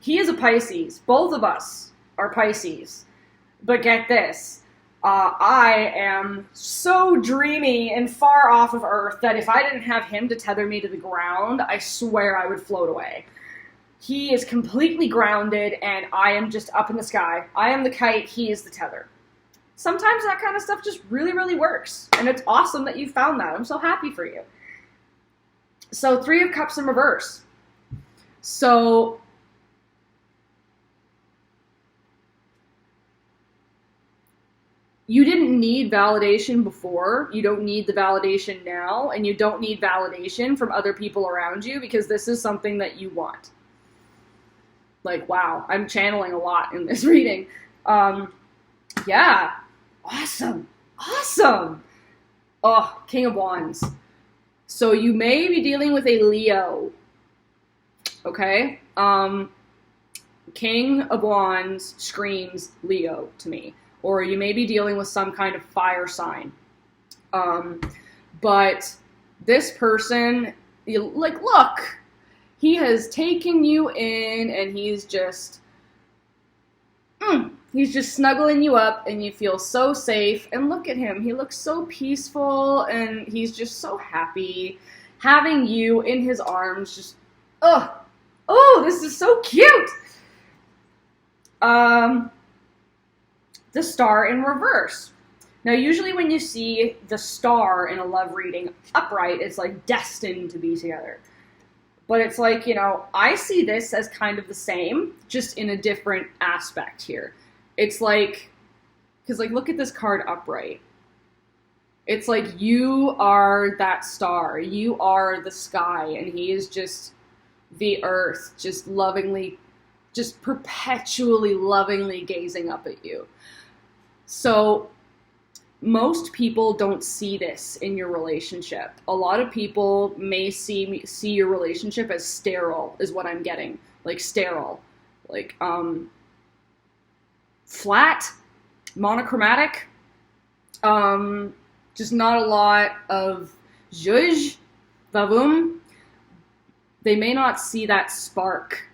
Speaker 1: he is a Pisces. Both of us are Pisces. But get this. I am so dreamy and far off of Earth that if I didn't have him to tether me to the ground, I swear I would float away. He is completely grounded, and I am just up in the sky. I am the kite, he is the tether. Sometimes that kind of stuff just really, really works, and it's awesome that you found that. I'm so happy for you. So 3 of Cups in reverse. So you didn't need validation before, you don't need the validation now, and you don't need validation from other people around you because this is something that you want. Like, wow, I'm channeling a lot in this reading. Yeah, awesome. Oh, King of Wands. So you may be dealing with a Leo, okay? King of Wands screams Leo to me. Or you may be dealing with some kind of fire sign. But this person, look, he has taken you in and he's just snuggling you up and you feel so safe. And look at him. He looks so peaceful and he's just so happy having you in his arms. Just, oh, this is so cute. The Star in reverse. Now, usually when you see the star in a love reading upright, it's like destined to be together. But it's like, I see this as kind of the same, just in a different aspect here. It's like, because look at this card upright. It's like you are that star. You are the sky, and he is just the earth, just lovingly, just perpetually lovingly gazing up at you. So most people don't see this in your relationship. A lot of people may see your relationship as sterile, is what I'm getting. Like sterile. Like flat, monochromatic, just not a lot of zhuzh, vavoom. They may not see that spark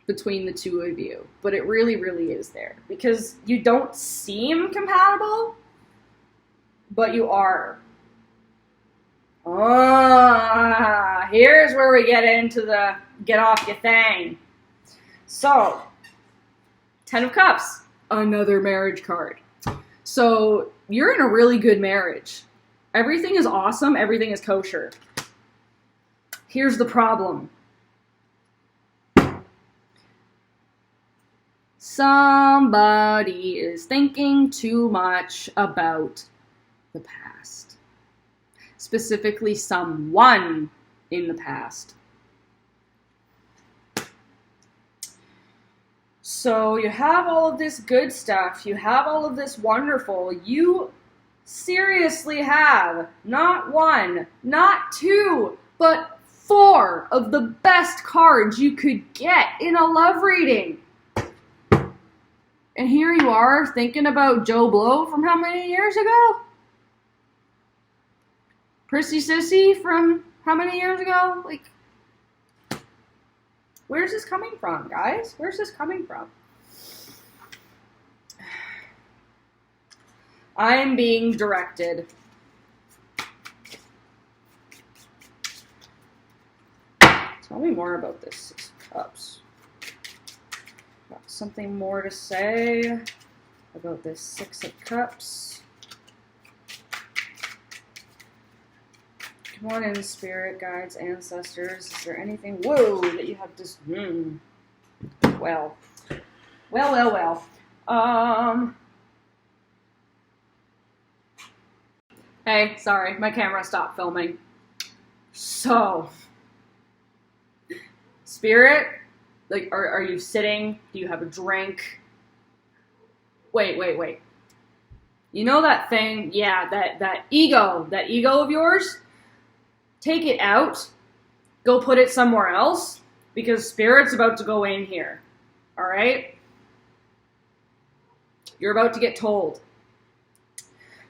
Speaker 1: between the two of you, but it really, really is there. Because you don't seem compatible, but you are. Here's where we get into the get off your thing. So, 10 of Cups, another marriage card. So, you're in a really good marriage. Everything is awesome, everything is kosher. Here's the problem. Somebody is thinking too much about the past. Specifically, someone in the past. So you have all of this good stuff. You have all of this wonderful. You seriously have not one, not two, but 4 of the best cards you could get in a love reading. And here you are thinking about Joe Blow from how many years ago? Prissy Sissy from how many years ago? Like, where's this coming from, guys? Where's this coming from? I'm being directed. Tell me more about this 6 of Cups. Got something more to say about this 6 of Cups. Come on in, spirit guides, ancestors. Is there anything, that you have just, well. Hey, sorry, my camera stopped filming. So, spirit, like, are you sitting? Do you have a drink? Wait. You know that thing? Yeah, that ego of yours? Take it out. Go put it somewhere else, because spirit's about to go in here. All right? You're about to get told.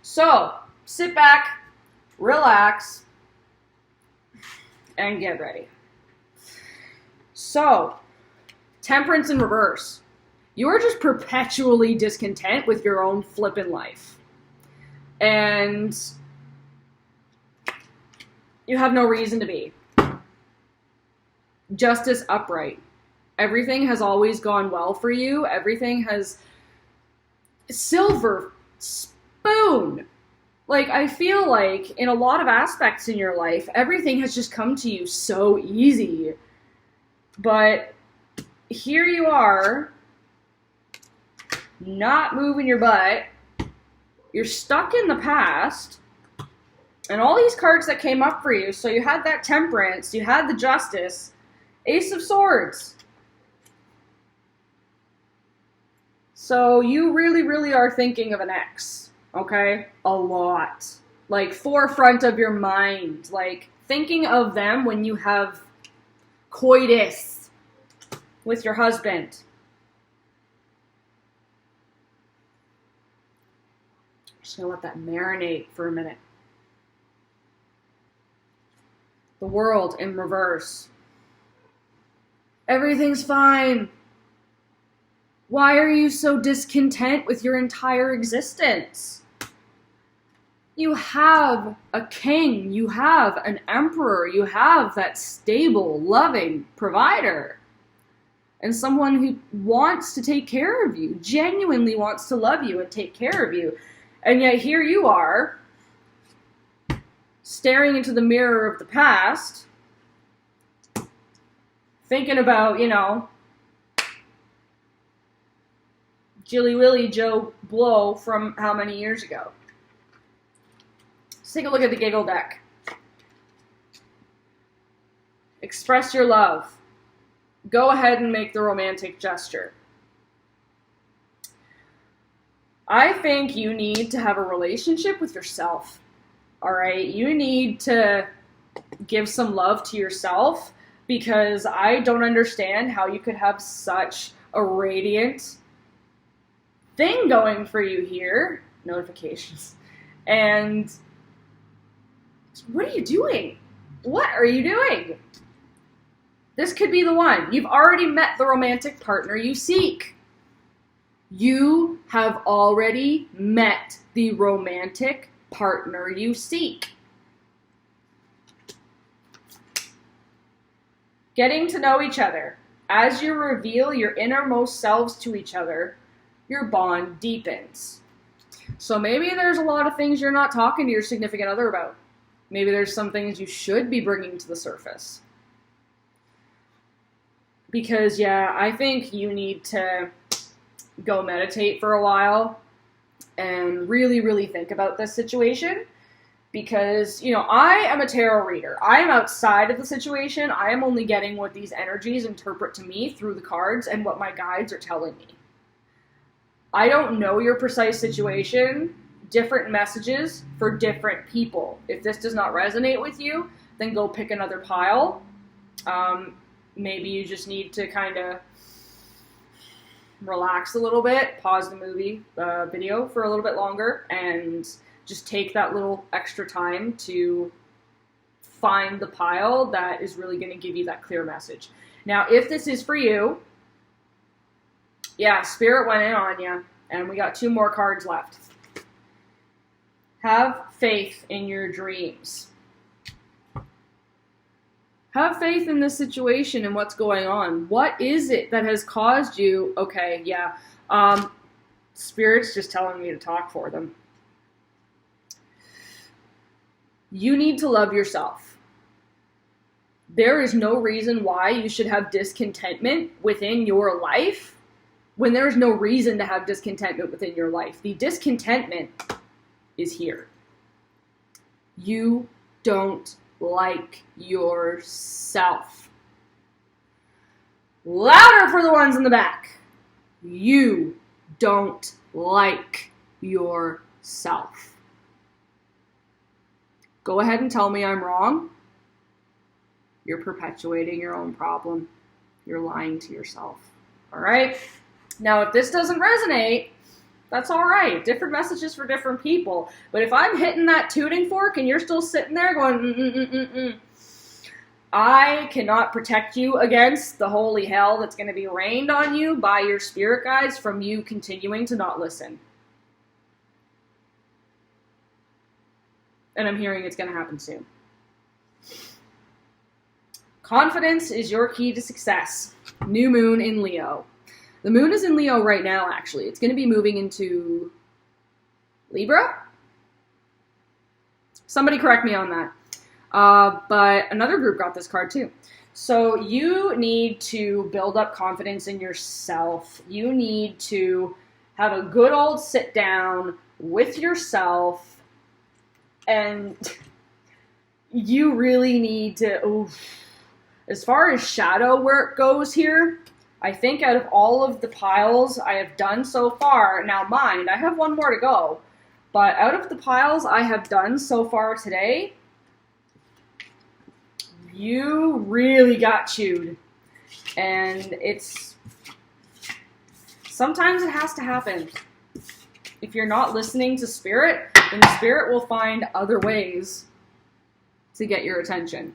Speaker 1: So, sit back, relax, and get ready. So, Temperance in reverse. You are just perpetually discontent with your own flippin' life. And you have no reason to be. Justice upright. Everything has always gone well for you. Everything has... Silver spoon. Like, I feel like in a lot of aspects in your life, everything has just come to you so easy. But here you are, not moving your butt. You're stuck in the past. And all these cards that came up for you, so you had that Temperance, you had the Justice, Ace of Swords. So you really, really are thinking of an ex, okay? A lot. Like, forefront of your mind. Like, thinking of them when you have coitus with your husband. Just gonna let that marinate for a minute. The World in reverse. Everything's fine. Why are you so discontent with your entire existence? You have a king, you have an emperor, you have that stable, loving provider. And someone who wants to take care of you, genuinely wants to love you and take care of you. And yet here you are, staring into the mirror of the past, thinking about, you know, Jilly Willy Joe Blow from how many years ago. Let's take a look at the Giggle deck. Express your love. Go ahead and make the romantic gesture. I think you need to have a relationship with yourself. All right? You need to give some love to yourself, because I don't understand how you could have such a radiant thing going for you here. Notifications. And what are you doing? What are you doing? This could be the one. You've already met the romantic partner you seek. You have already met the romantic partner you seek. Getting to know each other. As you reveal your innermost selves to each other, your bond deepens. So maybe there's a lot of things you're not talking to your significant other about. Maybe there's some things you should be bringing to the surface. Because, yeah, I think you need to go meditate for a while and really, really think about this situation. Because, you know, I am a tarot reader. I am outside of the situation. I am only getting what these energies interpret to me through the cards and what my guides are telling me. I don't know your precise situation. Different messages for different people. If this does not resonate with you, then go pick another pile. Maybe you just need to kind of relax a little bit, pause the movie video for a little bit longer, and just take that little extra time to find the pile that is really going to give you that clear message. Now, if this is for you, yeah, Spirit went in on you, and we got 2 more cards left. Have faith in your dreams. Have faith in this situation and what's going on. What is it that has caused you? Okay, yeah. Spirit's just telling me to talk for them. You need to love yourself. There is no reason why you should have discontentment within your life when there is no reason to have discontentment within your life. The discontentment is here. You don't like yourself. Louder for the ones in the back. You don't like yourself. Go ahead and tell me I'm wrong. You're perpetuating your own problem. You're lying to yourself. All right? Now, if this doesn't resonate, that's all right. Different messages for different people. But if I'm hitting that tuning fork and you're still sitting there going, I cannot protect you against the holy hell that's going to be rained on you by your spirit guides from you continuing to not listen. And I'm hearing it's going to happen soon. Confidence is your key to success. New moon in Leo. The moon is in Leo right now, actually. It's going to be moving into Libra? Somebody correct me on that. But another group got this card, too. So you need to build up confidence in yourself. You need to have a good old sit down with yourself, and you really need to, as far as shadow work goes here, I think out of all of the piles I have done so far, now mind, I have one more to go, but out of the piles I have done so far today, you really got chewed. And sometimes it has to happen. If you're not listening to Spirit, then Spirit will find other ways to get your attention.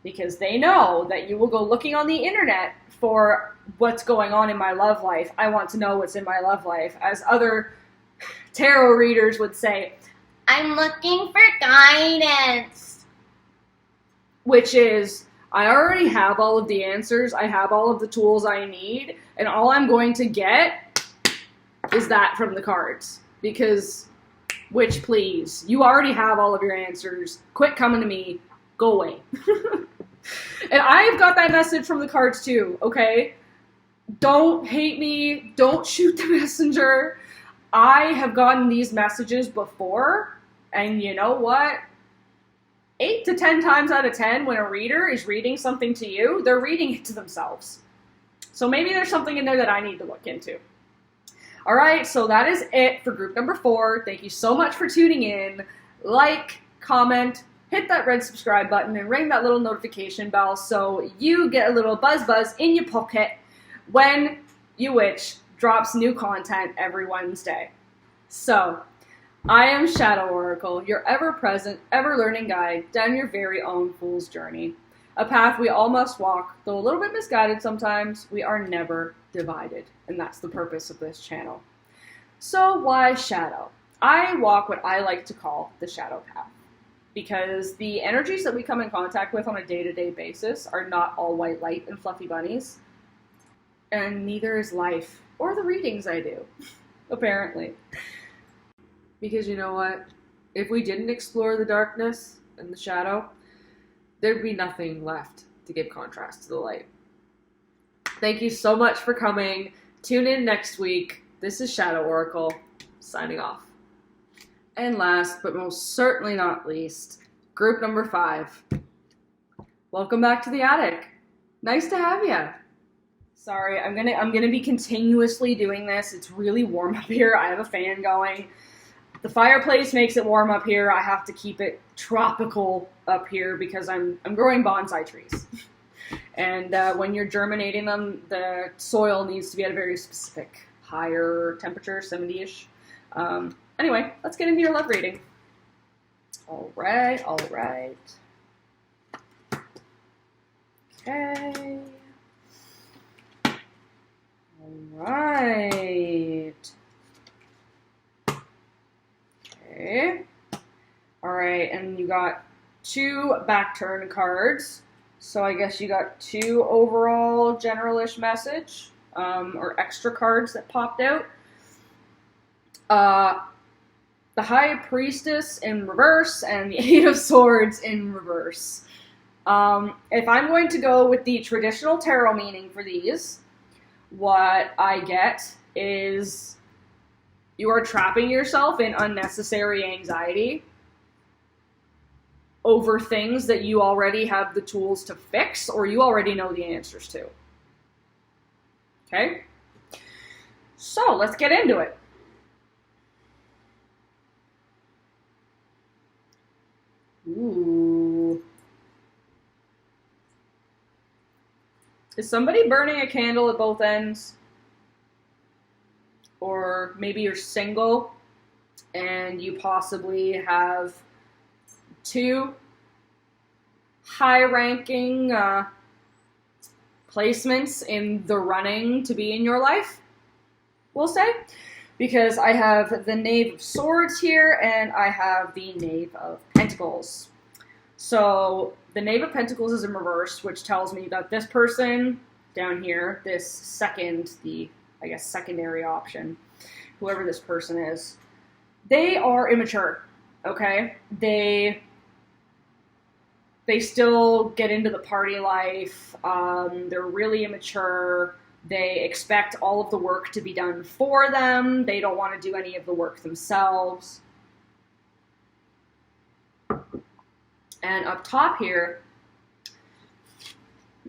Speaker 1: Because they know that you will go looking on the internet for what's going on in my love life. I want to know what's in my love life. As other tarot readers would say, I'm looking for guidance. Which is, I already have all of the answers. I have all of the tools I need. And all I'm going to get is that from the cards. Because, which please, you already have all of your answers. Quit coming to me. Go away. And I've got that message from the cards too, okay? Don't hate me. Don't shoot the messenger. I have gotten these messages before, and you know what? 8 to 10 times out of 10, when a reader is reading something to you, they're reading it to themselves. So maybe there's something in there that I need to look into. All right, so that is it for group number 4. Thank you so much for tuning in. Like, comment, hit that red subscribe button, and ring that little notification bell so you get a little buzz in your pocket when You Witch drops new content every Wednesday. So, I am Shadow Oracle, your ever-present, ever-learning guide down your very own fool's journey. A path we all must walk, though a little bit misguided sometimes, we are never divided. And that's the purpose of this channel. So why shadow? I walk what I like to call the shadow path. Because the energies that we come in contact with on a day-to-day basis are not all white light and fluffy bunnies. And neither is life, or the readings I do, apparently. Because you know what? If we didn't explore the darkness and the shadow, there'd be nothing left to give contrast to the light. Thank you so much for coming. Tune in next week. This is Shadow Oracle, signing off. And last, but most certainly not least, group number 5. Welcome back to the attic. Nice to have you. Sorry, I'm gonna be continuously doing this. It's really warm up here. I have a fan going. The fireplace makes it warm up here. I have to keep it tropical up here because I'm growing bonsai trees. And when you're germinating them, the soil needs to be at a very specific higher temperature, 70-ish. Anyway, let's get into your love reading. All right. Okay. All right. Okay. All right, and you got 2 back turn cards. So I guess you got 2 overall generalish message, or extra cards that popped out. The High Priestess in reverse and the 8 of Swords in reverse. If I'm going to go with the traditional tarot meaning for these, what I get is you are trapping yourself in unnecessary anxiety over things that you already have the tools to fix or you already know the answers to. Okay? So, let's get into it. Ooh. Is somebody burning a candle at both ends? Or maybe you're single and you possibly have 2 high-ranking placements in the running to be in your life, we'll say. Because I have the Knave of Swords here, and I have the Knave of Pentacles. So, the Knave of Pentacles is in reverse, which tells me that this person down here, this second, I guess, secondary option, whoever this person is, they are immature, okay? They they still get into the party life. They're really immature. They expect all of the work to be done for them. They don't want to do any of the work themselves. And up top here,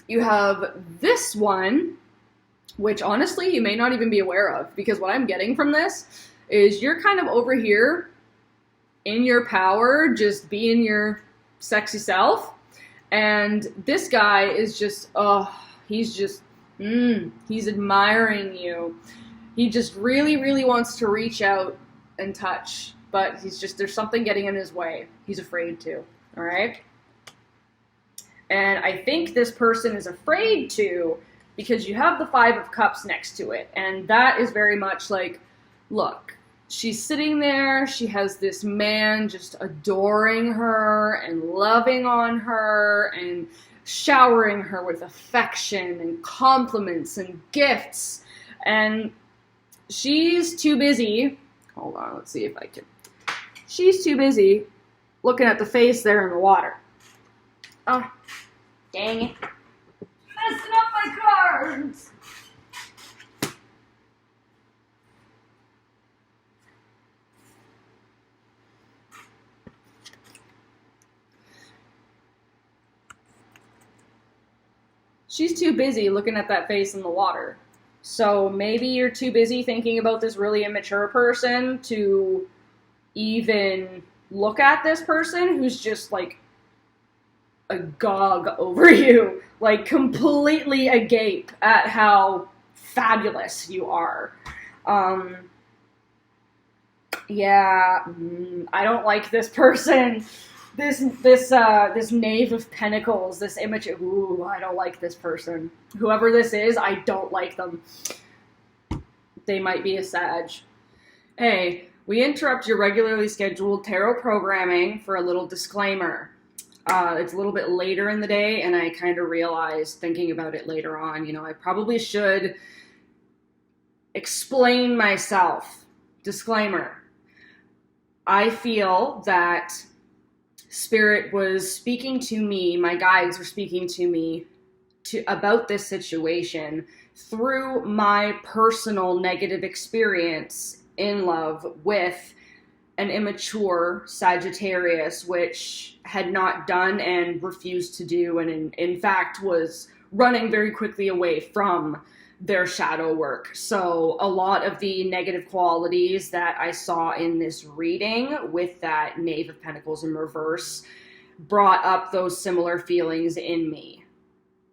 Speaker 1: you have this one, which honestly you may not even be aware of, because what I'm getting from this is you're kind of over here in your power, just being your sexy self. And this guy is just, he's admiring you. He just really, really wants to reach out and touch, but there's something getting in his way. He's afraid to, all right? And I think this person is afraid to because you have the Five of Cups next to it. And that is very much like, look, she's sitting there, she has this man just adoring her and loving on her and showering her with affection and compliments and gifts. And she's too busy, hold on, let's see if I can. She's too busy looking at the face there in the water. Oh, dang it. Messing up my cards! She's too busy looking at that face in the water. So maybe you're too busy thinking about this really immature person to even look at this person who's just like agog over you, like completely agape at how fabulous you are. Yeah, I don't like this person. This Knave of Pentacles, this image. Ooh, I don't like this person. Whoever this is, I don't like them. They might be a Sag. Hey, we interrupt your regularly scheduled tarot programming for a little disclaimer. It's a little bit later in the day, and I kind of realized, thinking about it later on, I probably should explain myself. Disclaimer. I feel that Spirit was speaking to me, my guides were speaking to me about this situation through my personal negative experience in love with an immature Sagittarius, which had not done and refused to do, and in fact was running very quickly away from their shadow work. So a lot of the negative qualities that I saw in this reading with that Knave of Pentacles in reverse brought up those similar feelings in me.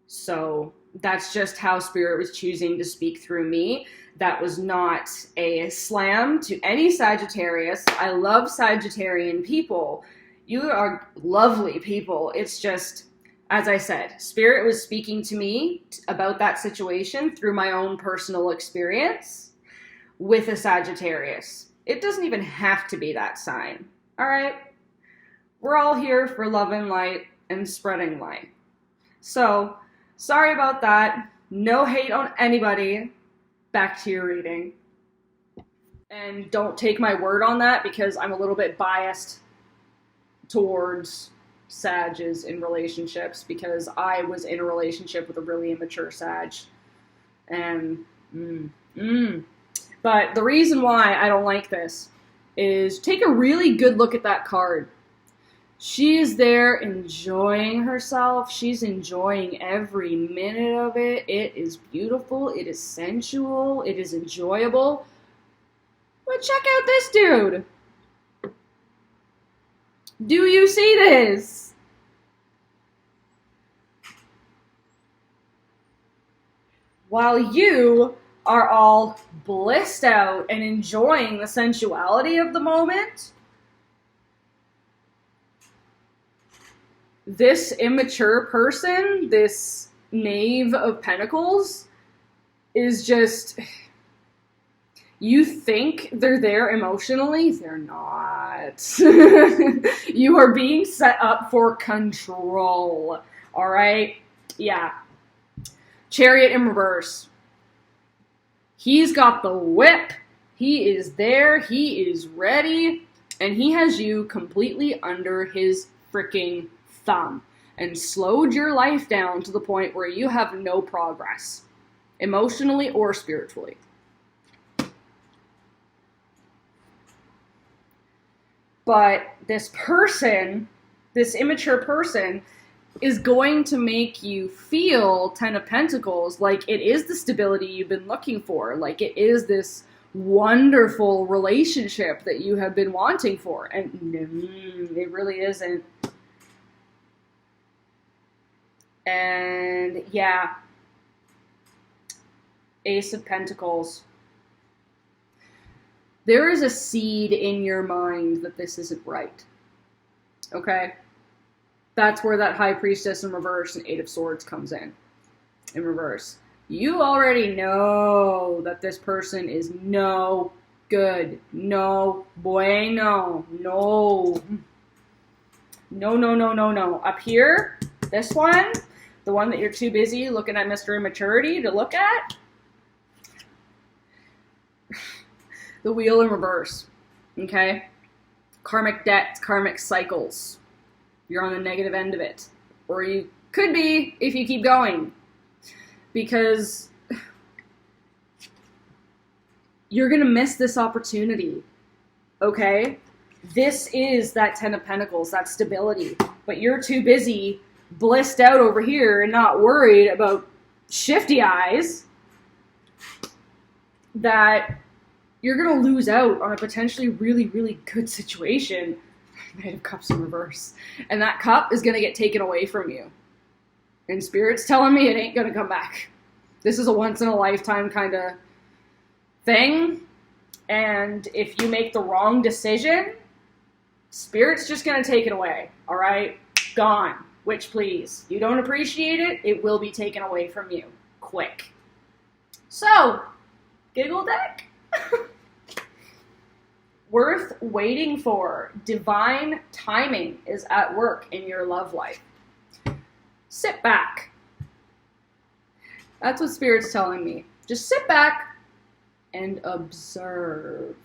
Speaker 1: So that's just how Spirit was choosing to speak through me. That was not a slam to any Sagittarius. I love Sagittarian people. You are lovely people. It's just, as I said, Spirit was speaking to me about that situation through my own personal experience with a Sagittarius. It doesn't even have to be that sign. All right? We're all here for love and light and spreading light. So, sorry about that. No hate on anybody. Back to your reading. And don't take my word on that, because I'm a little bit biased towards Sages in relationships, because I was in a relationship with a really immature Sag. And, But the reason why I don't like this is take a really good look at that card. She is there enjoying herself. She's enjoying every minute of it. It is beautiful. It is sensual. It is enjoyable. But check out this dude. Do you see this? While you are all blissed out and enjoying the sensuality of the moment, this immature person, this Knave of Pentacles, is just, you think they're there emotionally, they're not. You are being set up for control, all right? Yeah. Chariot in reverse. He's got the whip. He is there. He is ready. And he has you completely under his freaking thumb. and slowed your life down to the point where you have no progress, emotionally or spiritually. But this person, this immature person, is going to make you feel 10 of Pentacles like it is the stability you've been looking for, like it is this wonderful relationship that you have been wanting for. And it really isn't. And yeah, Ace of Pentacles. There is a seed in your mind that this isn't right. Okay? That's where that High Priestess in reverse and Eight of Swords comes in reverse. You already know that this person is no good. No bueno. No. No. Up here, this one, the one that you're too busy looking at Mr. Immaturity to look at, the Wheel in reverse, okay? Karmic debts, karmic cycles. You're on the negative end of it. Or you could be if you keep going. Because you're going to miss this opportunity, okay? This is that 10 of Pentacles, that stability. But you're too busy blissed out over here and not worried about shifty eyes that you're going to lose out on a potentially really, really good situation. Knight of Cups in reverse. And that cup is going to get taken away from you. And Spirit's telling me it ain't going to come back. This is a once-in-a-lifetime kind of thing. And if you make the wrong decision, Spirit's just going to take it away. All right? Gone. Which, please, you don't appreciate it, it will be taken away from you. Quick. So, giggle deck. Worth waiting for. Divine timing is at work in your love life. Sit back. That's what Spirit's telling me. Just sit back and observe.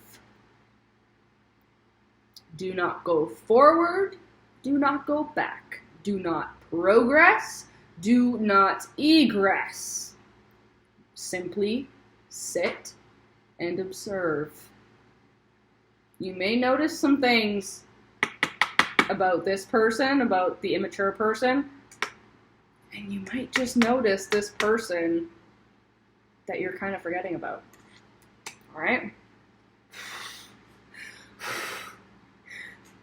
Speaker 1: Do not go forward. Do not go back. Do not progress. Do not egress. Simply sit and observe. You may notice some things about this person, about the immature person, and you might just notice this person that you're kind of forgetting about. All right?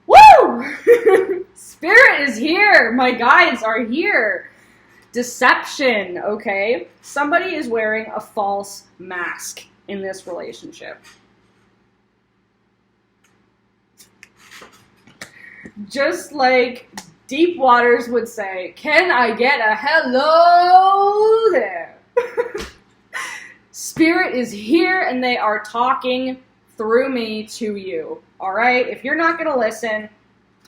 Speaker 1: Woo! Spirit is here. My guides are here. Deception, okay? Somebody is wearing a false mask in this relationship. Just like Deep Waters would say, can I get a hello there? Spirit is here and they are talking through me to you. All right? If you're not going to listen,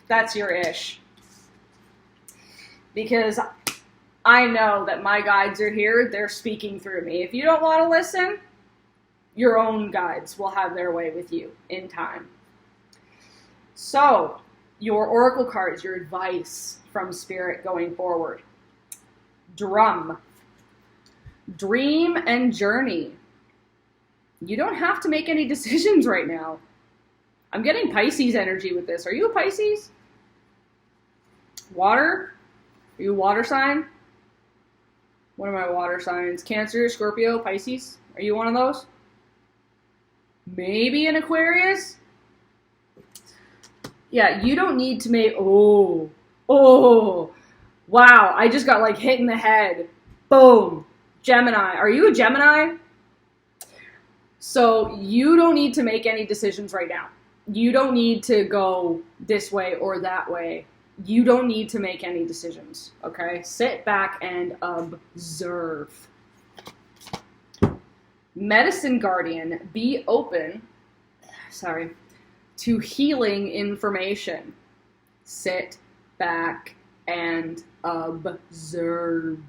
Speaker 1: that's your ish. Because I know that my guides are here. They're speaking through me. If you don't want to listen, your own guides will have their way with you in time. So, your oracle cards, your advice from Spirit going forward. Drum. Dream and journey. You don't have to make any decisions right now. I'm getting Pisces energy with this. Are you a Pisces? Water? Are you a water sign? What are my water signs? Cancer, Scorpio, Pisces? Are you one of those? Maybe an Aquarius? Yeah, you don't need to make, wow, I just got like hit in the head. Boom. Gemini. Are you a Gemini? So you don't need to make any decisions right now. You don't need to go this way or that way. You don't need to make any decisions, okay? Sit back and observe. Medicine Guardian, be open, to healing information. Sit back and observe.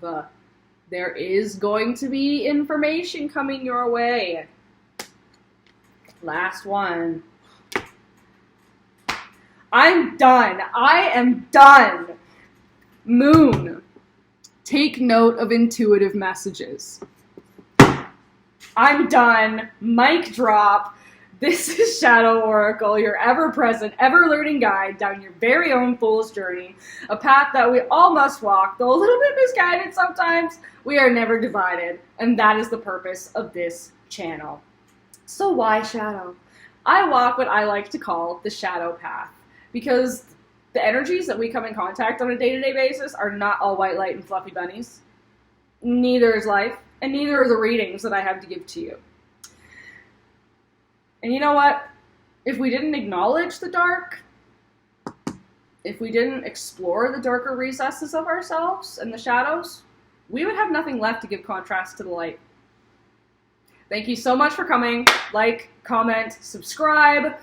Speaker 1: There is going to be information coming your way. Last one. I'm done. I am done.
Speaker 2: Moon. Take note of intuitive messages. I'm done. Mic drop. This is Shadow Oracle, your ever-present, ever-learning guide down your very own fool's journey, a path that we all must walk, though a little bit misguided sometimes. We are never divided, and that is the purpose of this channel. So why shadow? I walk what I like to call the shadow path, because the energies that we come in contact on a day-to-day basis are not all white light and fluffy bunnies. Neither is life, and neither are the readings that I have to give to you. And you know what? If we didn't acknowledge the dark, if we didn't explore the darker recesses of ourselves and the shadows, we would have nothing left to give contrast to the light. Thank you so much for coming. Like, comment, subscribe.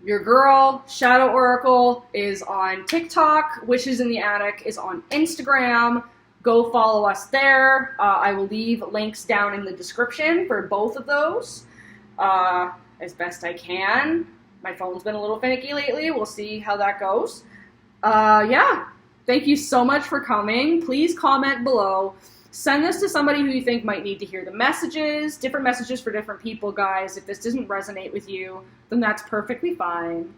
Speaker 2: Your girl, Shadow Oracle, is on TikTok. Wishes in the Attic is on Instagram. Go follow us there. I will leave links down in the description for both of those. As best I can. My phone's been a little finicky lately. We'll see how that goes. Yeah. Thank you so much for coming. Please comment below. Send this to somebody who you think might need to hear the messages. Different messages for different people, guys. If this doesn't resonate with you, then that's perfectly fine.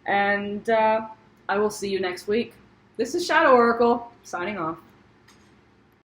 Speaker 2: And I will see you next week. This is Shadow Oracle, signing off.